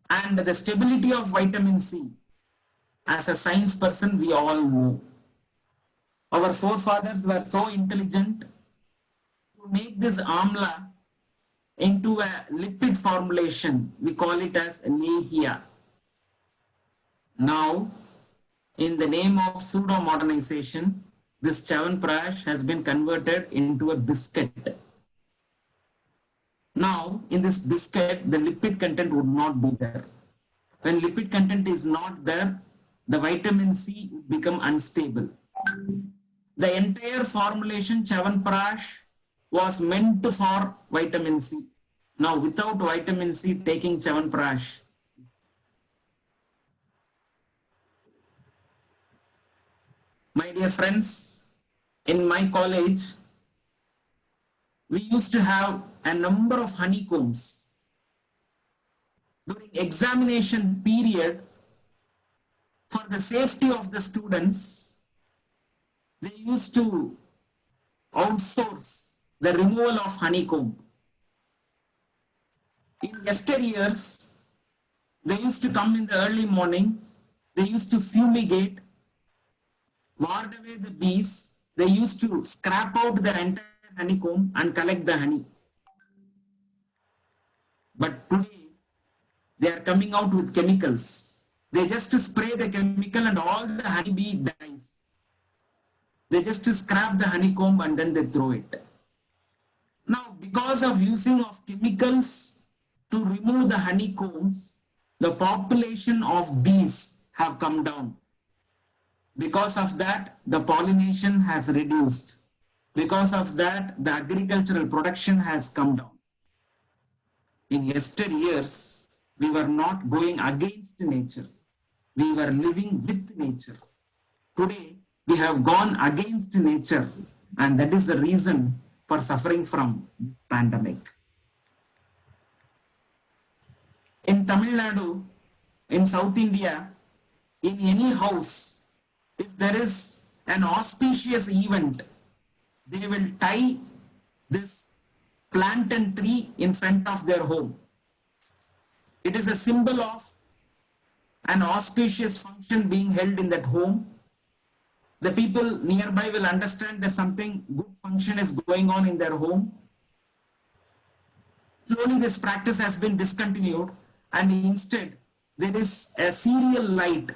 and the stability of vitamin C, as a science person, we all know. Our forefathers were so intelligent to make this amla into a lipid formulation. We call it as lehya. Now, in the name of pseudo-modernization, this Chyawanprash has been converted into a biscuit. Now, in this biscuit, the lipid content would not be there. When lipid content is not there, the vitamin C would become unstable. The entire formulation Chyawanprash was meant for vitamin C. Now, without vitamin C, taking Chyawanprash, my dear friends, in my college, we used to have a number of honeycombs. During examination period, for the safety of the students, they used to outsource the removal of honeycomb. In yesteryears, they used to come in the early morning, they used to fumigate, ward away the bees, they used to scrap out the entire honeycomb and collect the honey. But today, they are coming out with chemicals. They just spray the chemical and all the honeybee dies. They just scrap the honeycomb and then they throw it. Now, because of using of chemicals to remove the honeycombs, the population of bees have come down. Because of that, the pollination has reduced. Because of that, the agricultural production has come down. In yesteryears, we were not going against nature. We were living with nature. Today, we have gone against nature, and that is the reason for suffering from this pandemic. In Tamil Nadu, in South India, in any house, if there is an auspicious event, they will tie this plantain tree in front of their home. It is a symbol of an auspicious function being held in that home. The people nearby will understand that something good function is going on in their home. Slowly this practice has been discontinued, and instead there is a serial light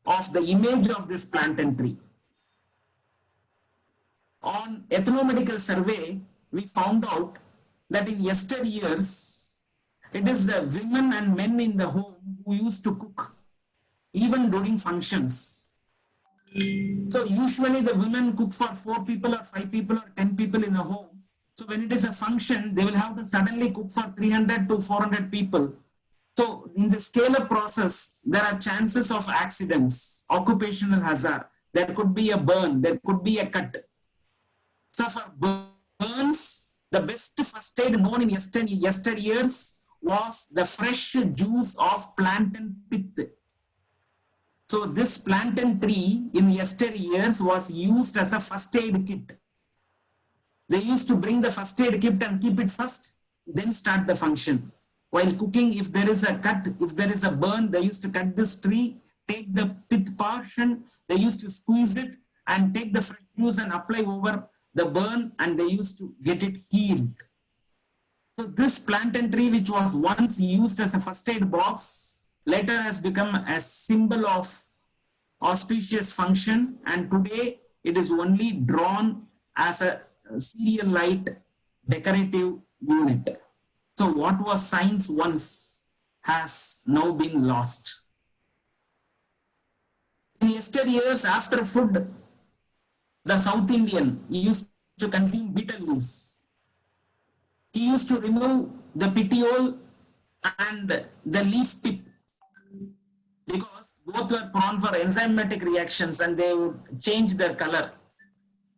of the image of this plantain tree. on ethnomedical survey, we found out that in yesteryears, it is the women and men in the home who used to cook, even during functions. So usually the women cook for 4 people or 5 people or 10 people in a home. So when it is a function, they will have to suddenly cook for 300 to 400 people. So in the scale-up process, there are chances of accidents, occupational hazard. There could be a burn, there could be a cut. So for burns, the best first aid known in yesteryears was the fresh juice of plantain pith. So this plantain tree in yesteryears was used as a first aid kit. They used to bring the first aid kit and keep it first, then start the function. While cooking, if there is a cut, if there is a burn, they used to cut this tree, take the pith portion, they used to squeeze it and take the fresh juice and apply over the burn, and they used to get it healed. So this plantain tree, which was once used as a first aid box, later has become a symbol of auspicious function, and today it is only drawn as a serial light decorative unit. So what was science once has now been lost. In yesteryears, after food, the South Indian used to consume betel leaves. He used to remove the petiole and the leaf tip because both were prone for enzymatic reactions and they would change their color.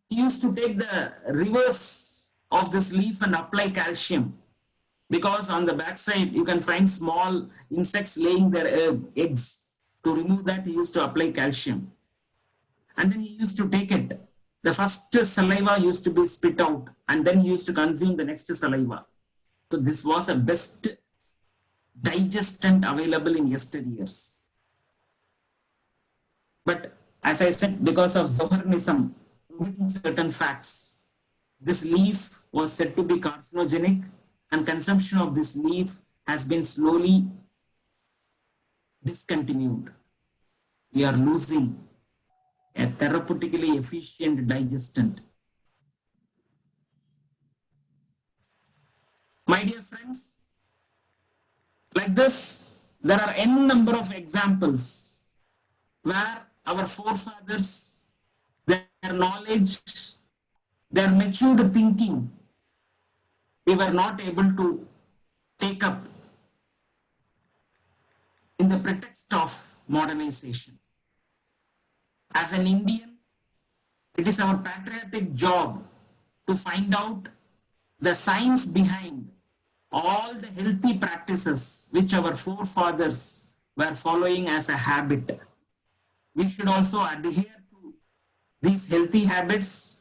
He used to take the reverse of this leaf and apply calcium, because on the backside you can find small insects laying their eggs. To remove that, he used to apply calcium. And then he used to take it. The first saliva used to be spit out, and then he used to consume the next saliva. So this was a best digestant available in yesteryears. But as I said, because of Zoharnism, certain facts, this leaf was said to be carcinogenic, and consumption of this leaf has been slowly discontinued. We are losing a therapeutically efficient digestant. My dear friends, like this, there are n number of examples where our forefathers, their knowledge, their matured thinking, we were not able to take up in the pretext of modernization. As an Indian, it is our patriotic job to find out the science behind all the healthy practices which our forefathers were following as a habit. We should also adhere to these healthy habits,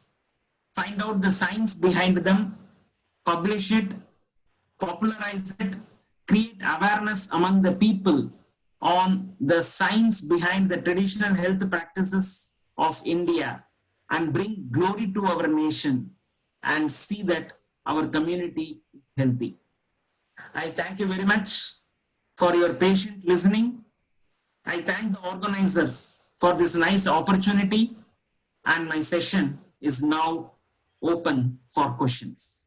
find out the science behind them, publish it, popularize it, create awareness among the people on the science behind the traditional health practices of India, and bring glory to our nation and see that our community is healthy. I thank you very much for your patient listening. I thank the organizers for this nice opportunity, and my session is now open for questions.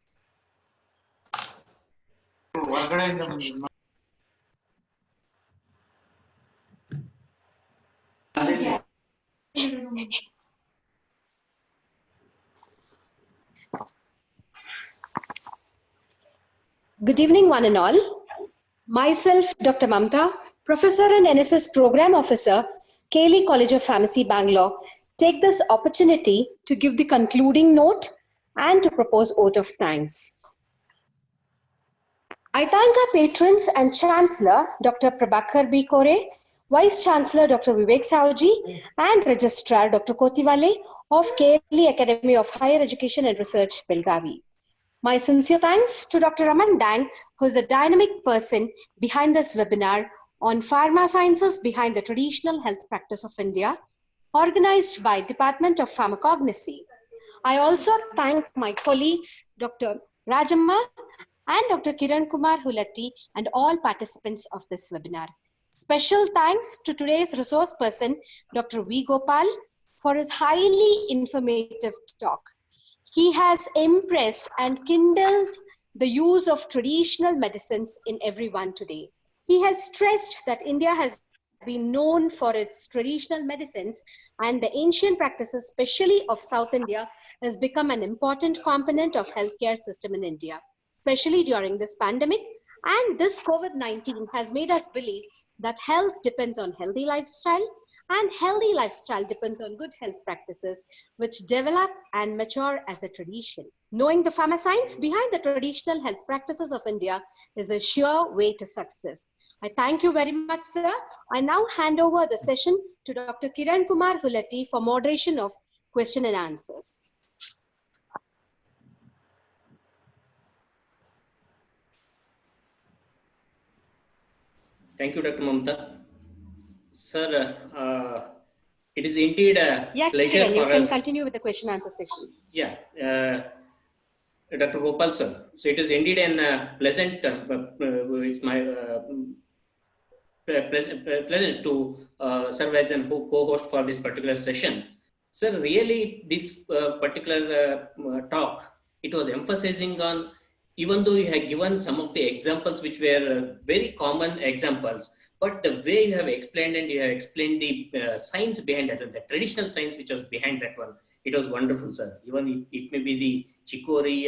Good evening, one and all. Myself, Dr. Mamta, Professor and NSS Program Officer, Cayley College of Pharmacy, Bangalore, take this opportunity to give the concluding note and to propose vote of thanks. I thank our patrons and Chancellor, Dr. Prabhakar B. Kore, Vice Chancellor, Dr. Vivek Saoji, and Registrar, Dr. Kotiwale of Cayley Academy of Higher Education and Research, Belgavi. My sincere thanks to Dr. Raman Dang, who is the dynamic person behind this webinar on Pharma Sciences behind the traditional health practice of India, organized by Department of Pharmacognosy. I also thank my colleagues, Dr. Rajamma and Dr. Kiran Kumar Hulatti, and all participants of this webinar. Special thanks to today's resource person, Dr. V. Gopal, for his highly informative talk. He has impressed and kindled the use of traditional medicines in everyone today. He has stressed that India has been known for its traditional medicines, and the ancient practices, especially of South India, has become an important component of healthcare system in India, especially during this pandemic. And this COVID-19 has made us believe that health depends on healthy lifestyle, and healthy lifestyle depends on good health practices, which develop and mature as a tradition. Knowing the pharma science behind the traditional health practices of India is a sure way to success. I thank you very much, sir. I now hand over the session to Dr. Kiran Kumar Hulati for moderation of question and answers. Thank you, Dr. Mamta. Sir, it is indeed a Yeah, pleasure Kiran, you for can us. continue with the question and answer session. Yeah, Dr. Gopal sir. So it is indeed an pleasant, it's my pleasure to serve as a co-host for this particular session. Sir, really this particular talk, it was emphasizing on, even though you have given some of the examples which were very common examples, but the way you have explained and you have explained the science behind that, the traditional science which was behind that one, it was wonderful, sir. Even it may be the chicory,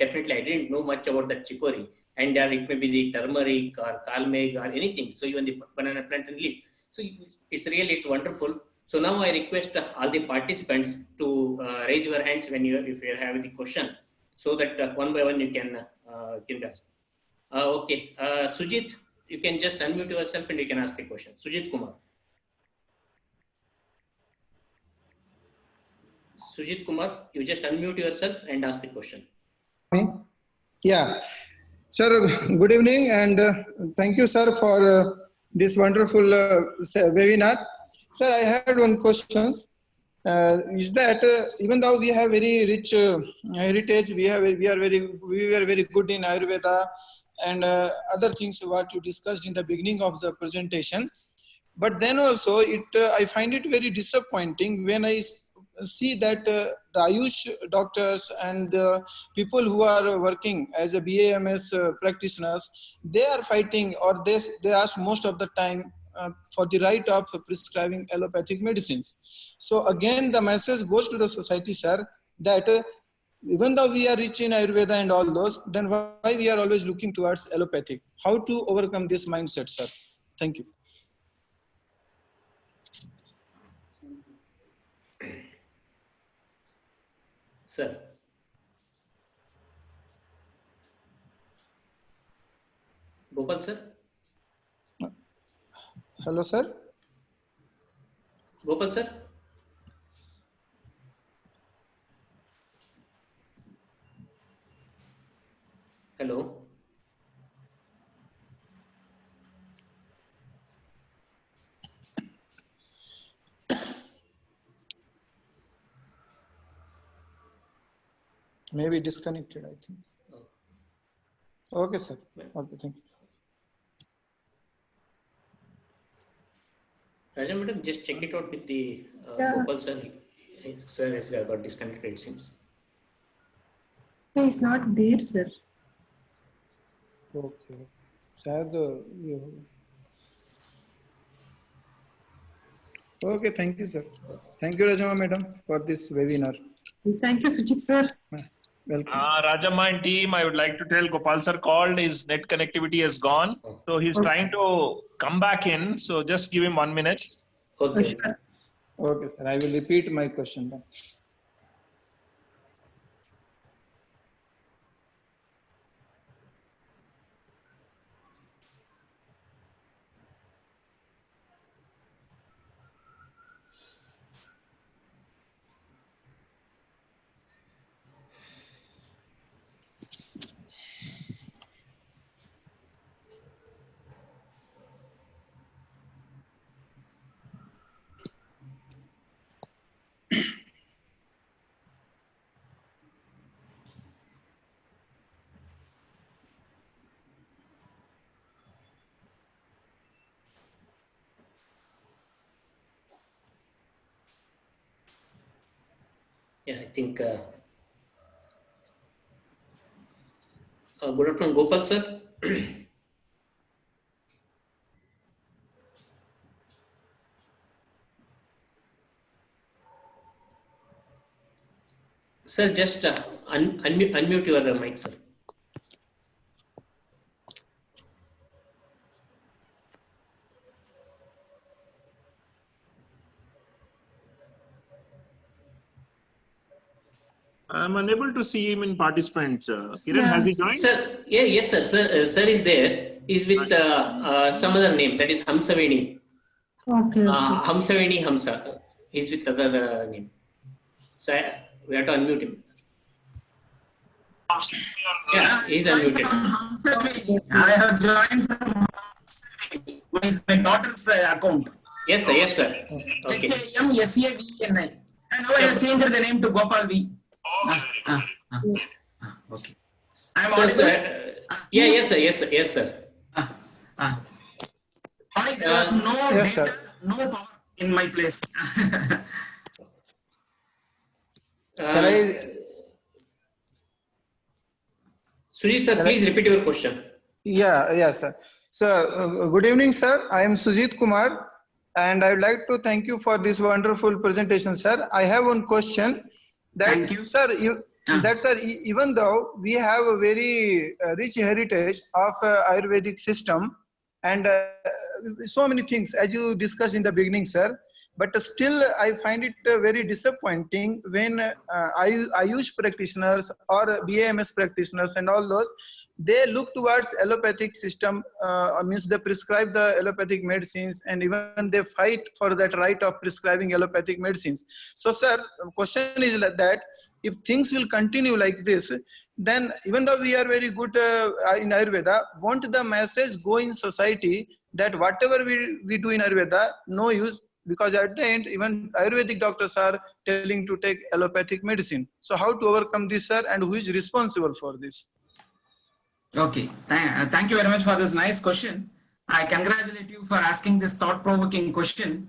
definitely I didn't know much about that chicory, and it may be the turmeric or kalmeg or anything. So even the banana plant and leaf. So it's wonderful. So now I request all the participants to raise your hands when if you have the question, so that one by one you can ask. Okay, Sujit, you can just unmute yourself and you can ask the question. Sujit Kumar. Sujit Kumar, you just unmute yourself and ask the question. Yeah, sir, good evening and thank you, sir, for this wonderful webinar. Sir, I had one question. Is that even though we have very rich heritage, we are very good in Ayurveda and other things what you discussed in the beginning of the presentation, but then also I find it very disappointing when I see that the Ayush doctors and the people who are working as a BAMS practitioners, they are fighting, or they ask most of the time for the right of prescribing allopathic medicines. So again, the message goes to the society, sir, that even though we are rich in Ayurveda and all those, then why we are always looking towards allopathic? How to overcome this mindset, sir? Thank you. Sir. Gopal sir. Hello, sir. Gopal sir. Hello. Maybe disconnected, I think. Oh. Okay, sir. Okay, thank you. Raja madam, just check it out with the Gopal sir. Sir has got disconnected, it seems. No, he's not there, sir. Okay. Sir, okay, thank you, sir. Thank you, Rajama madam, for this webinar. Thank you, Sujit sir. Welcome. Rajama and team, I would like to tell Gopal sir called, his net connectivity has gone. So he's trying to come back in. So just give him 1 minute. Okay. Sure. Okay, sir. I will repeat my question then. Yeah, I think Good afternoon, Gopal sir. Sir, just unmute your mic, sir. I'm unable to see him in participants. Kiran, has he joined? Sir, yes, sir. Sir is there. He's with some other name, that is Hamsaveni. Okay. Hamsaveni Hamsa. He's with other name. So we have to unmute him. Yeah, he's unmuted. I have joined from my daughter's account. Yes, sir. Yes, sir. Okay. HAMSAVENI. And now I have changed the name to Gopal V. Okay. I'm Sir, audible? yeah, yes, sir. Yes, sir. Yes, sir. Sorry, there was no Yes, data, sir. no power in my place. Shall I? Sujit sir, please repeat your question. Yeah, sir. So, good evening, sir. I am Sujit Kumar, and I would like to thank you for this wonderful presentation, sir. I have one question. Thank you. Sir, even though we have a very rich heritage of Ayurvedic system and so many things, as you discussed in the beginning, sir, but still I find it very disappointing when Ayush practitioners or BAMS practitioners and all those, they look towards allopathic system, means they prescribe the allopathic medicines, and even they fight for that right of prescribing allopathic medicines. So sir, question is like that, if things will continue like this, then even though we are very good in Ayurveda, won't the message go in society that whatever we do in Ayurveda, no use, because at the end, even Ayurvedic doctors are telling to take allopathic medicine. So how to overcome this, sir, and who is responsible for this? Okay, thank you very much for this nice question. I congratulate you for asking this thought-provoking question.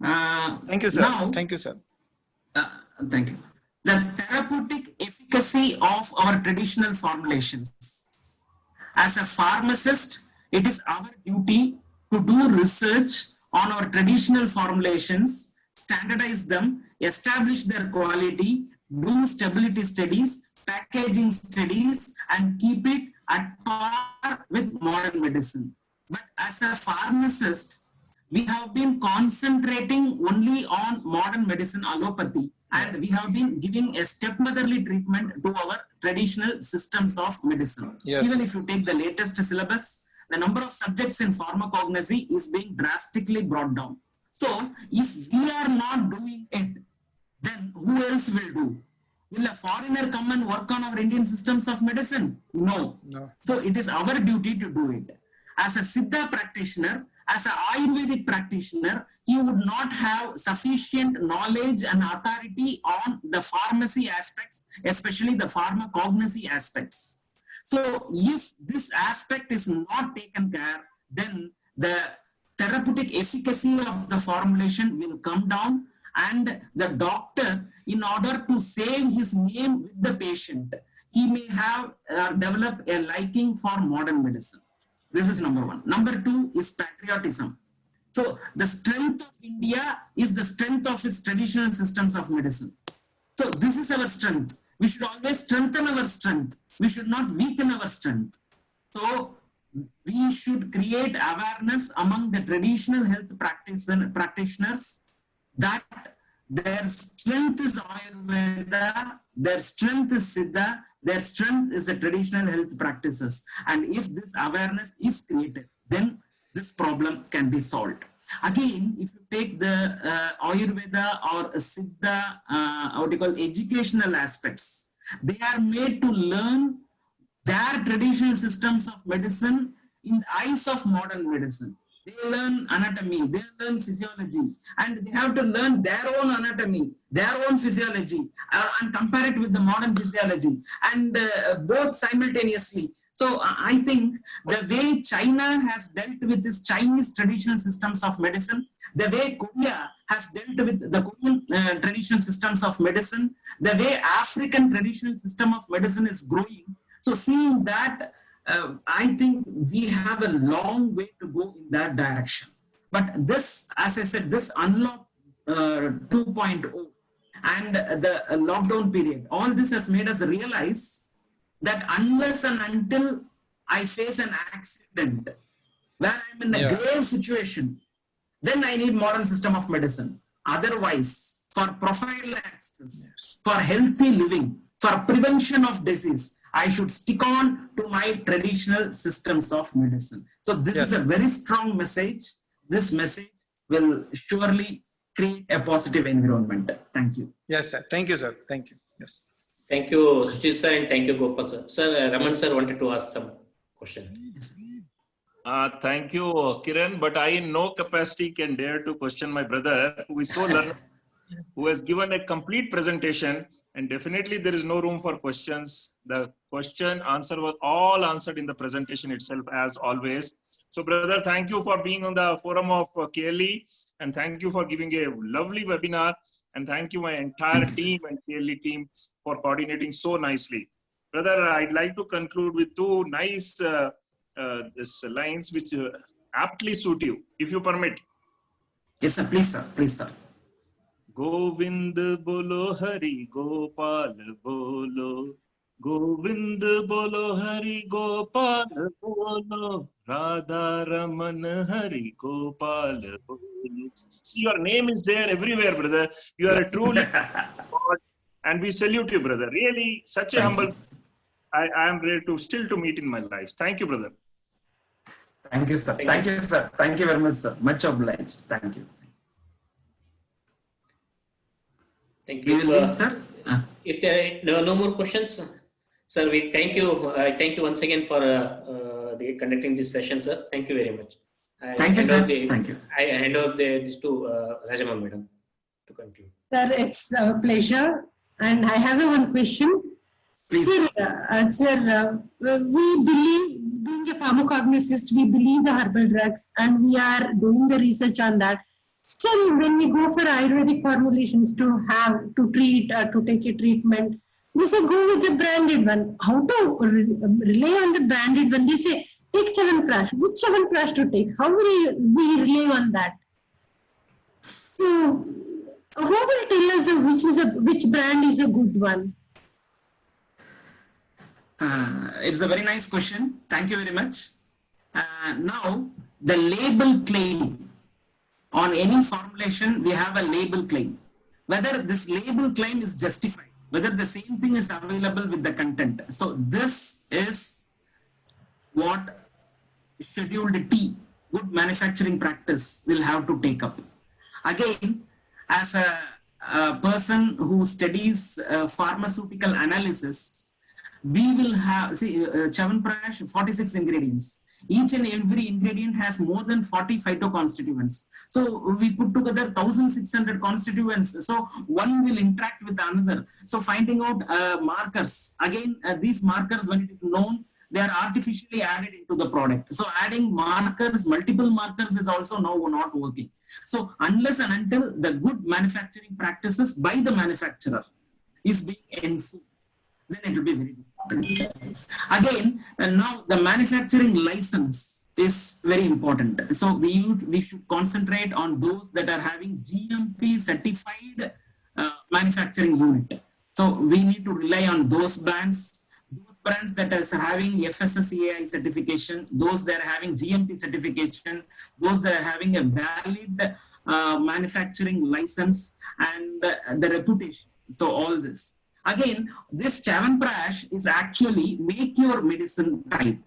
Thank you, sir. Thank you, sir. Thank you. The therapeutic efficacy of our traditional formulations. As a pharmacist, it is our duty to do research on our traditional formulations, standardize them, establish their quality, do stability studies, packaging studies, and keep it at par with modern medicine. But as a pharmacist, we have been concentrating only on modern medicine, allopathy, and we have been giving a stepmotherly treatment to our traditional systems of medicine. Yes. Even if you take the latest syllabus, the number of subjects in pharmacognosy is being drastically brought down. So, if we are not doing it, then who else will do? Will a foreigner come and work on our Indian systems of medicine? No. So, it is our duty to do it. As a Siddha practitioner, as an Ayurvedic practitioner, he would not have sufficient knowledge and authority on the pharmacy aspects, especially the pharmacognosy aspects. So if this aspect is not taken care, then the therapeutic efficacy of the formulation will come down, and the doctor, in order to save his name with the patient, he may have developed a liking for modern medicine. This is number one. Number two is patriotism. So the strength of India is the strength of its traditional systems of medicine. So this is our strength. We should always strengthen our strength. We should not weaken our strength. So we should create awareness among the traditional health practitioners that their strength is Ayurveda, their strength is Siddha, their strength is the traditional health practices. And if this awareness is created, then this problem can be solved. Again, if you take the Ayurveda or Siddha, educational aspects, they are made to learn their traditional systems of medicine in the eyes of modern medicine. They learn anatomy, they learn physiology, and they have to learn their own anatomy, their own physiology, and compare it with the modern physiology, and both simultaneously. So I think the way China has dealt with this Chinese traditional systems of medicine, the way Korea has dealt with the Korean traditional systems of medicine, the way African traditional system of medicine is growing, So seeing that, I think we have a long way to go in that direction. But this, as I said, this unlock 2.0 and the lockdown period, all this has made us realize that unless and until I face an accident where I'm in a grave situation, then I need modern system of medicine. Otherwise, for prophylaxis, for healthy living, for prevention of disease, I should stick on to my traditional systems of medicine. So this is a very strong message. This message will surely create a positive environment. Thank you. Yes, sir. Thank you, sir. Thank you. Yes. Thank you, Suchit sir, and thank you, Gopal sir. Sir, Raman sir wanted to ask some question. Thank you, Kiran, but I in no capacity can dare to question my brother, who is so learned, who has given a complete presentation, and definitely there is no room for questions. The question answer was all answered in the presentation itself, as always. So, brother, thank you for being on the forum of KLE, and thank you for giving a lovely webinar, and thank you my entire team and KLE team for coordinating so nicely. Brother, I'd like to conclude with two nice lines which aptly suit you, if you permit. Yes, sir. Please, sir. Please, sir. Govind bolo Hari Gopal bolo, Govind bolo Hari Gopal bolo, Radha Raman Hari Gopal bolo. See, your name is there everywhere, brother. You are a truly God, and we salute you, brother. Really, such a humble. I am ready to still to meet in my life. Thank you, brother. Thank you, sir. Thank you, sir. Thank you very much, sir. Much obliged. Thank you. Thank you, sir. If there are no more questions, sir, we thank you. I thank you once again for conducting this session, sir. Thank you very much. Thank you, sir. Thank you. I hand over this to Rajama madam to conclude. Sir, it's a pleasure. And I have one question. Please. Sir, we believe, being a pharmacognosist, we believe the herbal drugs and we are doing the research on that. Still, when we go for Ayurvedic formulations to treat, to take a treatment, we say go with the branded one. How to rely on the branded one? They say take Chyawanprash. Which Chyawanprash to take? How will we rely on that? So, who will tell us which brand is a good one? It's a very nice question. Thank you very much. Now, the label claim on any formulation, we have a label claim. Whether this label claim is justified, whether the same thing is available with the content. So this is what Scheduled T, good manufacturing practice, will have to take up. Again, as a person who studies pharmaceutical analysis, we will have, see, Chyawanprash, 46 ingredients. Each and every ingredient has more than 40 phytoconstituents. So we put together 1,600 constituents. So one will interact with another. So finding out markers. Again, these markers, when it is known, they are artificially added into the product. So adding markers, multiple markers is also now not working. So unless and until the good manufacturing practices by the manufacturer is being enforced, then it will be very important. Again, now the manufacturing license is very important. So we should concentrate on those that are having GMP certified manufacturing unit. So we need to rely on those brands that are having FSSAI certification, those that are having GMP certification, those that are having a valid manufacturing license and the reputation. So all this. Again, this Chyawanprash is actually make your medicine type.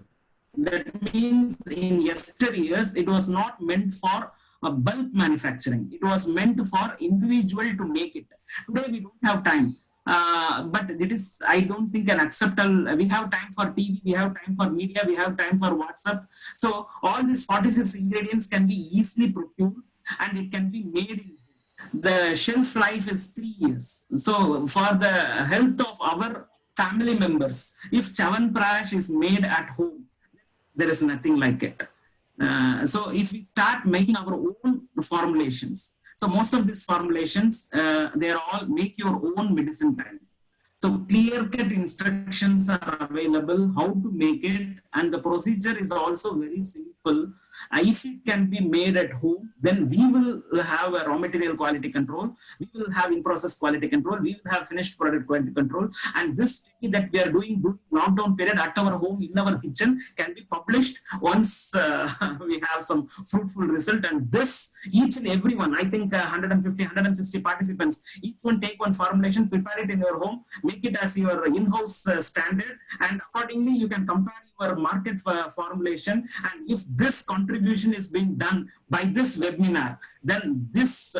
That means in yesteryears, it was not meant for bulk manufacturing. It was meant for individual to make it. Today we don't have time. But it is, I don't think, an acceptable. We have time for TV, we have time for media, we have time for WhatsApp. So all these 46 ingredients can be easily procured and it can be made in. The shelf life is 3 years. So for the health of our family members, if Chyawanprash is made at home, there is nothing like it. So if we start making our own formulations, so most of these formulations, they are all make your own medicine type. So clear-cut instructions are available how to make it, and the procedure is also very simple. If it can be made at home, then we will have a raw material quality control, we will have in-process quality control, we will have finished product quality control, and this study that we are doing during lockdown period at our home, in our kitchen, can be published once we have some fruitful result. And this, each and everyone, I think 150, 160 participants, each one take one formulation, prepare it in your home, make it as your in-house standard, and accordingly you can compare your market formulation. And if this contribution is being done by this webinar, then this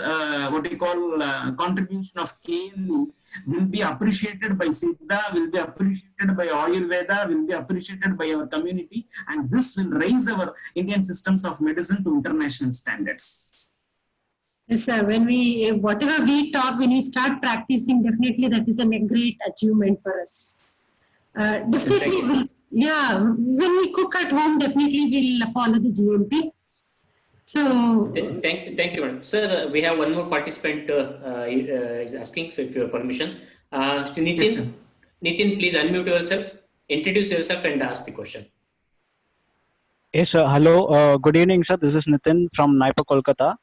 what you call contribution of KLE will be appreciated by Siddha, will be appreciated by Ayurveda, will be appreciated by our community, and this will raise our Indian systems of medicine to international standards. Yes, sir. When we, whatever we talk, when we start practicing, definitely that is a great achievement for us. Definitely, yeah, when we cook at home, definitely we'll follow the GMP. So, thank you, madam. Sir, we have one more participant is asking, so if you have permission. Nitin, Yes, Nitin, please unmute yourself, introduce yourself and ask the question. Yes, sir. Hello. Good evening, sir. This is Nitin from Naipa, Kolkata.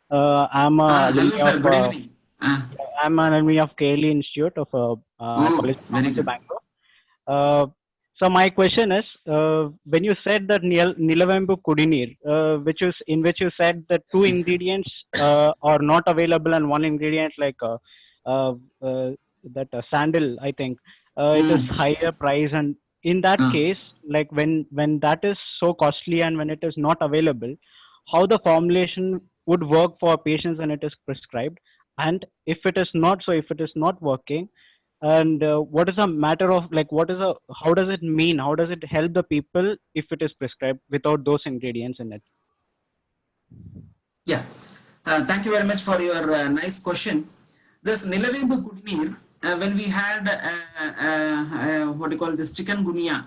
I'm hello, sir. Good evening. I'm an alumni of KLE Institute of College of very Pharmacy, good. Bangalore. So my question is, when you said that Nilavembu Kudineer, which you said that two ingredients are not available and one ingredient like that sandal, I think it is higher price, and in that case, like when that is so costly and when it is not available, how the formulation would work for patients when it is prescribed, and if it is not working, and what is a matter of like how does it mean, how does it help the people if it is prescribed without those ingredients in it? Yeah, thank you very much for your nice question. This Nilavembu Kudineer, when we had what you call this chikungunya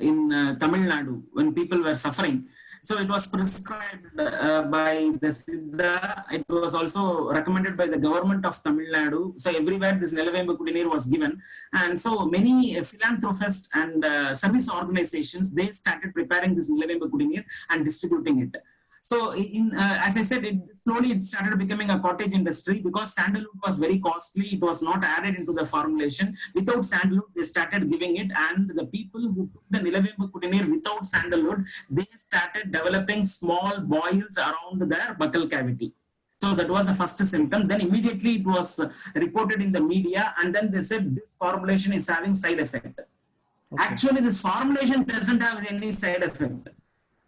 in Tamil Nadu, when people were suffering, so it was prescribed by the Siddha. It was also recommended by the government of Tamil Nadu. So everywhere this Nilavembu Kudineer was given. And so many philanthropists and service organizations, they started preparing this Nilavembu Kudineer and distributing it. So as I said, slowly it started becoming a cottage industry because sandalwood was very costly. It was not added into the formulation. Without sandalwood, they started giving it, and the people who took the Nilavembu Kudineer without sandalwood, they started developing small boils around their buccal cavity. So that was the first symptom. Then immediately it was reported in the media, and then they said this formulation is having side effect. Okay. Actually, this formulation doesn't have any side effect.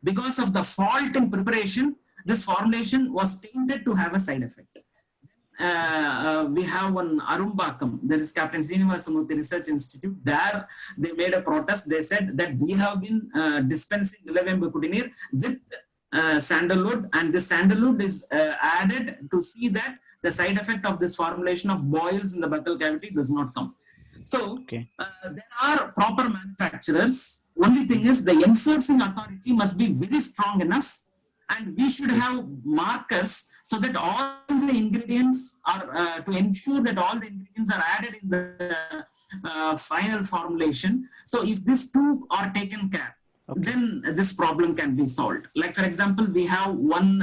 Because of the fault in preparation, this formulation was tainted to have a side effect. We have one Arumbakam, there is Captain Srinivasamurthy Research Institute. There they made a protest. They said that we have been dispensing Nilavembu Kudineer with sandalwood, and this sandalwood is added to see that the side effect of this formulation of boils in the buccal cavity does not come. So there are proper manufacturers. Only thing is the enforcing authority must be very strong enough, and we should have markers so that all the ingredients are to ensure that all the ingredients are added in the final formulation. So if these two are taken care, then this problem can be solved. Like for example, we have one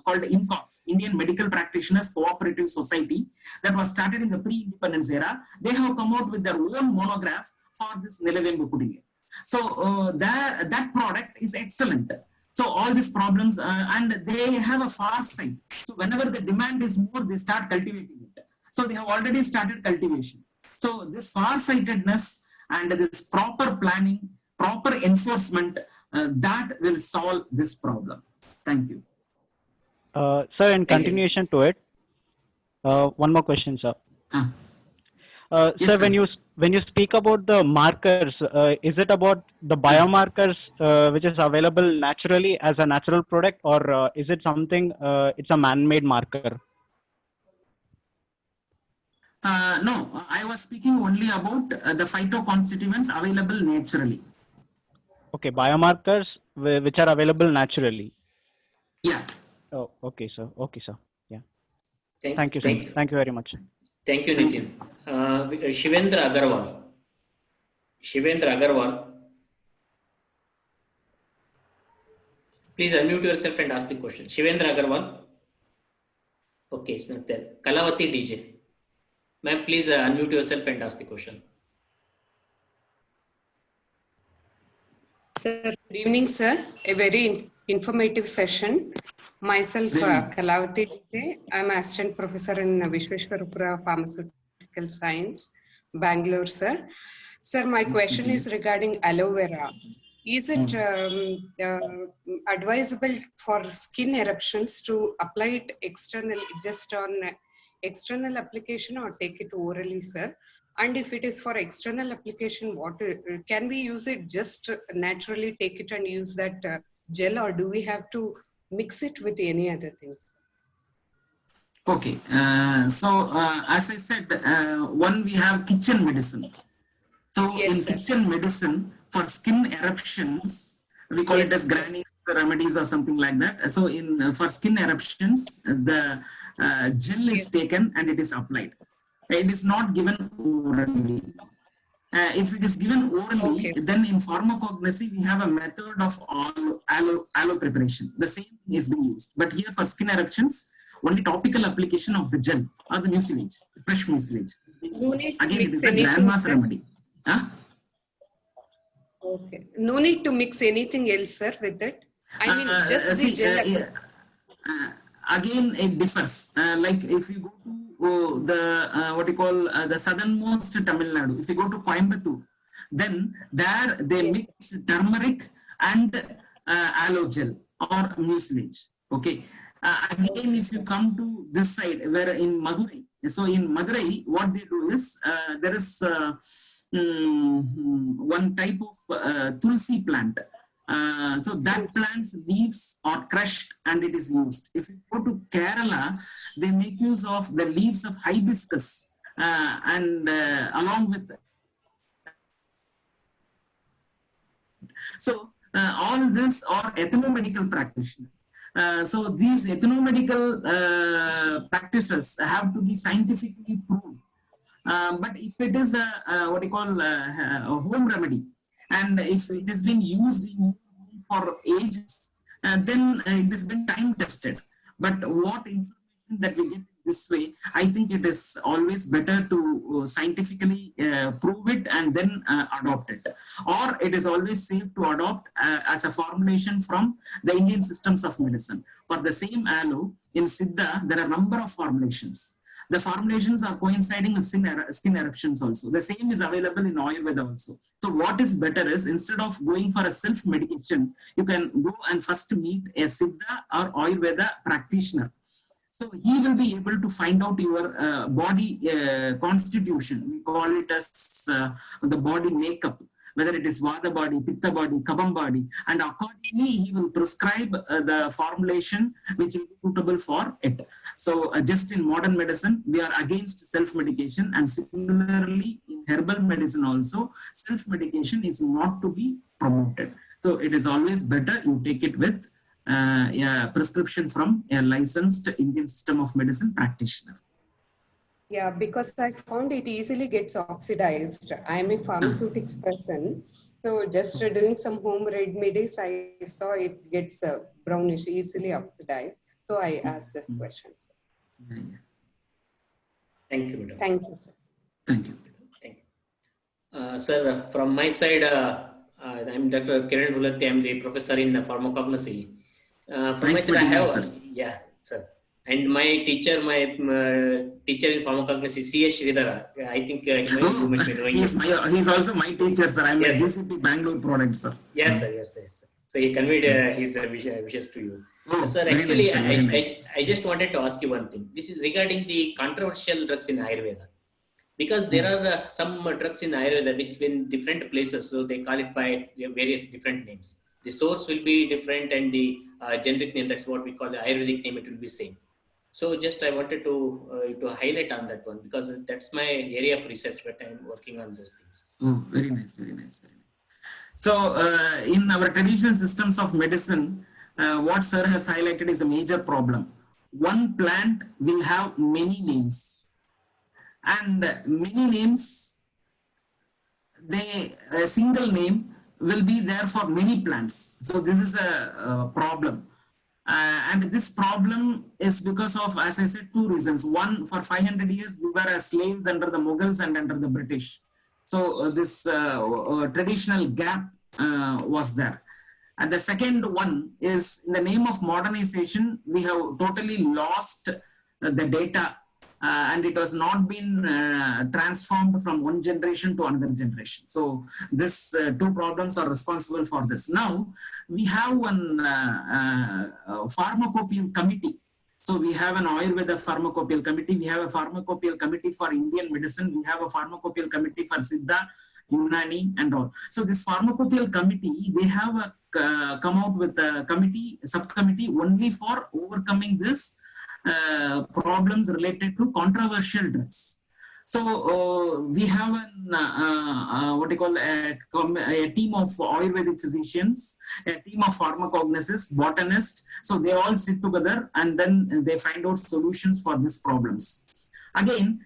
called IMCOPS, Indian Medical Practitioners Cooperative Society, that was started in the pre-independence era. They have come out with their own monograph for this Nilavembu Kudineer. So that product is excellent. So all these problems, and they have a far sight. So whenever the demand is more, they start cultivating it. So they have already started cultivation. So this far-sightedness and this proper planning, proper enforcement, that will solve this problem. Thank you. Sir, in continuation to it, one more question, sir. Yes, sir, when you speak about the markers, is it about the biomarkers which is available naturally as a natural product, or is it something, it's a man-made marker? No, I was speaking only about the phytoconstituents available naturally. Okay, biomarkers which are available naturally. Yeah. Oh, okay, sir. Okay, sir. Yeah. Thank you, sir. Thank you very much. Thank you, Nitin. Shivendra Agarwal. Shivendra Agarwal. Please unmute yourself and ask the question. Shivendra Agarwal. Okay, it's not there. Kalavati DJ. Ma'am, please unmute yourself and ask the question. Sir, good evening, sir. A very informative session. Myself, Kalavati DJ. I'm assistant professor in Vishweshwarapura Pharmaceutical Science, Bangalore, sir. Sir, my question is regarding aloe vera. Is it advisable for skin eruptions to apply it externally, just on external application, or take it orally, sir? And if it is for external application, what can we use it just naturally take it and use that gel, or do we have to mix it with any other things? Okay, as I said, one we have kitchen medicine. So Yes, in kitchen medicine for skin eruptions, we call it as granny remedies or something like that. So in for skin eruptions, the gel is taken and it is applied. It is not given orally. If it is given orally, then in pharmacognosy, we have a method of aloe preparation. The same thing is being used. But here for skin eruptions, only topical application of the gel or the mucilage, fresh mucilage. Again, it is a grandma's remedy. Huh? Okay. No need to mix anything else, sir, with it? I mean, just the gel. Again, it differs. Like if you go to the southernmost Tamil Nadu, if you go to Coimbatore, then there they mix turmeric and aloe gel or mucilage. Okay. Again, if you come to this side, where in Madurai, so in Madurai, what they do is there is one type of tulsi plant. So that plant's leaves are crushed and it is used. If you go to Kerala, they make use of the leaves of hibiscus and along with. So all this are ethnomedical practitioners. So these ethnomedical practices have to be scientifically proved. But if it is a home remedy, and if it has been used for ages, then it has been time tested. But what information that we get this way, I think it is always better to scientifically prove it and then adopt it. Or it is always safe to adopt as a formulation from the Indian systems of medicine. For the same aloe, in Siddha, there are a number of formulations. The formulations are coinciding with skin eruptions also. The same is available in Ayurveda also. So what is better is, instead of going for a self-medication, you can go and first meet a Siddha or Ayurveda practitioner. So he will be able to find out your body constitution. We call it as the body makeup, whether it is Vata body, Pitta body, Kabam body, and accordingly he will prescribe the formulation which is suitable for it. So just in modern medicine, we are against self-medication, and similarly in herbal medicine also, self-medication is not to be promoted. So it is always better you take it with a prescription from a licensed Indian system of medicine practitioner. Yeah, because I found it easily gets oxidized. I am a pharmaceutics person. So just doing some home remedies, I saw it gets brownish, easily oxidized. So I asked this question. Thank you, madam. Thank you, sir. Thank you. Thank you. Sir, from my side, I'm Dr. Kiran Hulatti. I'm the professor in pharmacognosy. From my side, I have, sir. And my teacher in pharmacognosy, C.S. Sridhara. I think you might be knowing him. He's also my teacher, sir. I'm a GCP Bangalore product, sir. Yes, sir. Yes, sir. So he conveyed his wishes to you. Sir, actually, I just wanted to ask you one thing. This is regarding the controversial drugs in Ayurveda. Because there are some drugs in Ayurveda which in different places, so they call it by various different names. The source will be different and the generic name, that's what we call the Ayurvedic name, it will be same. So just I wanted to highlight on that one, because that's my area of research, but I'm working on those things. Oh, very nice, very nice, very nice. So in our traditional systems of medicine, what sir has highlighted is a major problem. One plant will have many names, and many names, a single name will be there for many plants. So this is a problem. And this problem is because of, as I said, two reasons. One, for 500 years, we were as slaves under the Mughals and under the British. So this traditional gap was there. And the second one is, in the name of modernization, we have totally lost the data and it has not been transformed from one generation to another generation. So this two problems are responsible for this. Now we have one pharmacopoeial committee. So we have an Ayurveda pharmacopoeial committee. We have a pharmacopoeial committee for Indian medicine. We have a pharmacopoeial committee for Siddha, Unani and all. So this pharmacopoeial committee, they have come out with a subcommittee only for overcoming this problems related to controversial drugs. So we have an what you call a team of Ayurvedic physicians, a team of pharmacognosys, botanists. So they all sit together and then they find out solutions for these problems. Again,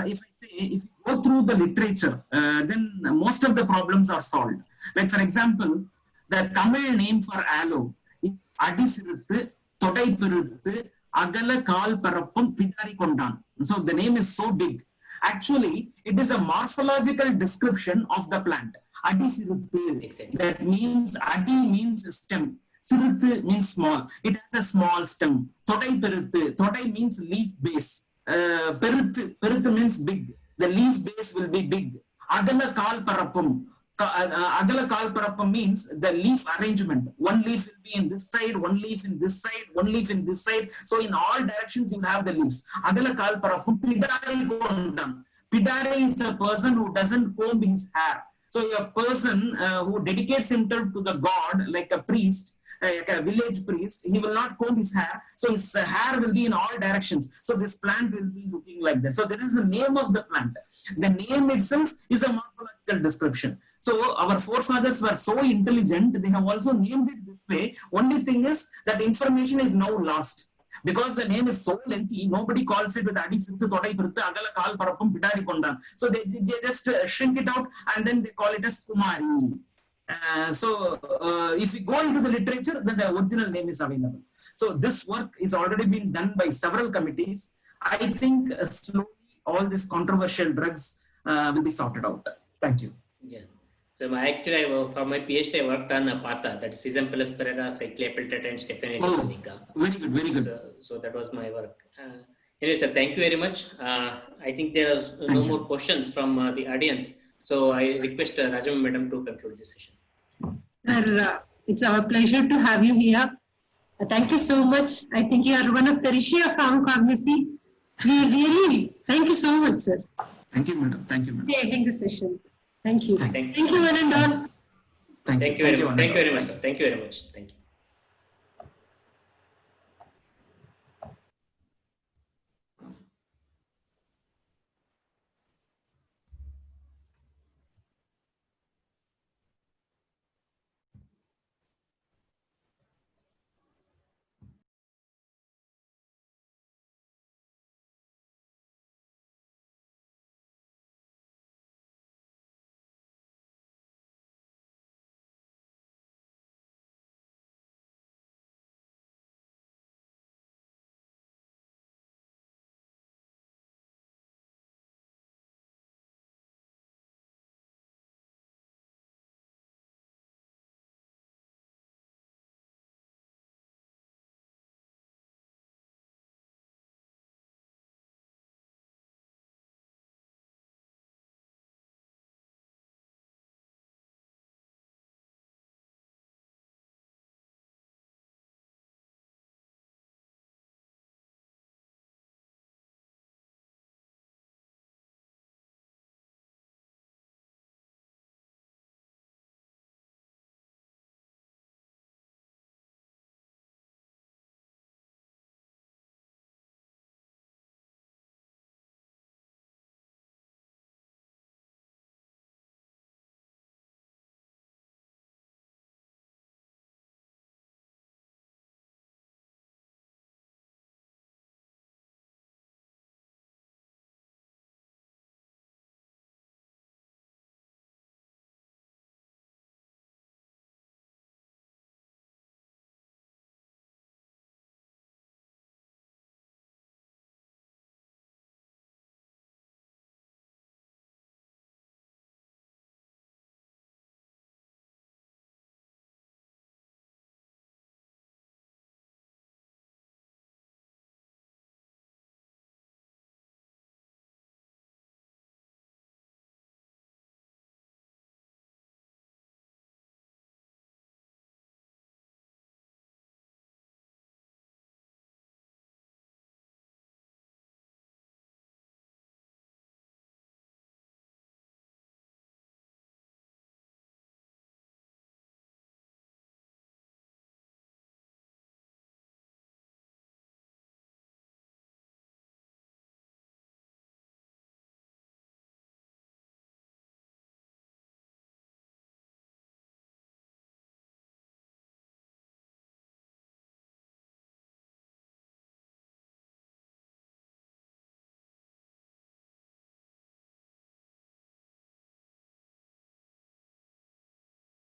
if you go through the literature, then most of the problems are solved. Like for example, the Tamil name for aloe is Adisiruthu Todai Piruthu Agala Kal Parappam Pidari Kondan. So the name is so big. Actually, it is a morphological description of the plant. Adisiruthu. Exactly. That means Adi means stem. Siruthu means small. It has a small stem. Todai Piruthu. Todai means leaf base. Peruthu means big. The leaf base will be big. Agala Kal Parappam. Agala Kal Parappam means the leaf arrangement. One leaf will be in this side, one leaf in this side, one leaf in this side. So in all directions you have the leaves. Agala Kal Parappam Pidari Kondam. Pidari is a person who doesn't comb his hair. So a person who dedicates himself to the god, like a priest, like a village priest, he will not comb his hair. So his hair will be in all directions. So this plant will be looking like that. So that is the name of the plant. The name itself is a morphological description. So our forefathers were so intelligent, they have also named it this way. Only thing is that information is now lost. Because the name is so lengthy, nobody calls it with Adi Sithu Todai Piruthu Agala Kal Parappam Pidari Kondan. So they just shrink it out and then they call it as Kumari. If we go into the literature, then the original name is available. So this work is already been done by several committees. I think slowly all these controversial drugs will be sorted out. Thank you. Yeah. So actually, for my PhD, I worked on Pata, that is Sesampelus perera, Cycliapiltata, and Stephania. Very good, very good. So that was my work. Anyway, sir, thank you very much. I think there are no more questions from the audience. So I request Rajam Madam to conclude this session. Sir, it's our pleasure to have you here. Thank you so much. I think you are one of the Rishi of pharmacognosy. We really, thank you so much, sir. Thank you, madam. Thank you, madam. Ending the session. Thank you. Thank you, one and all. Thank you very much, sir. Thank you very much. Thank you.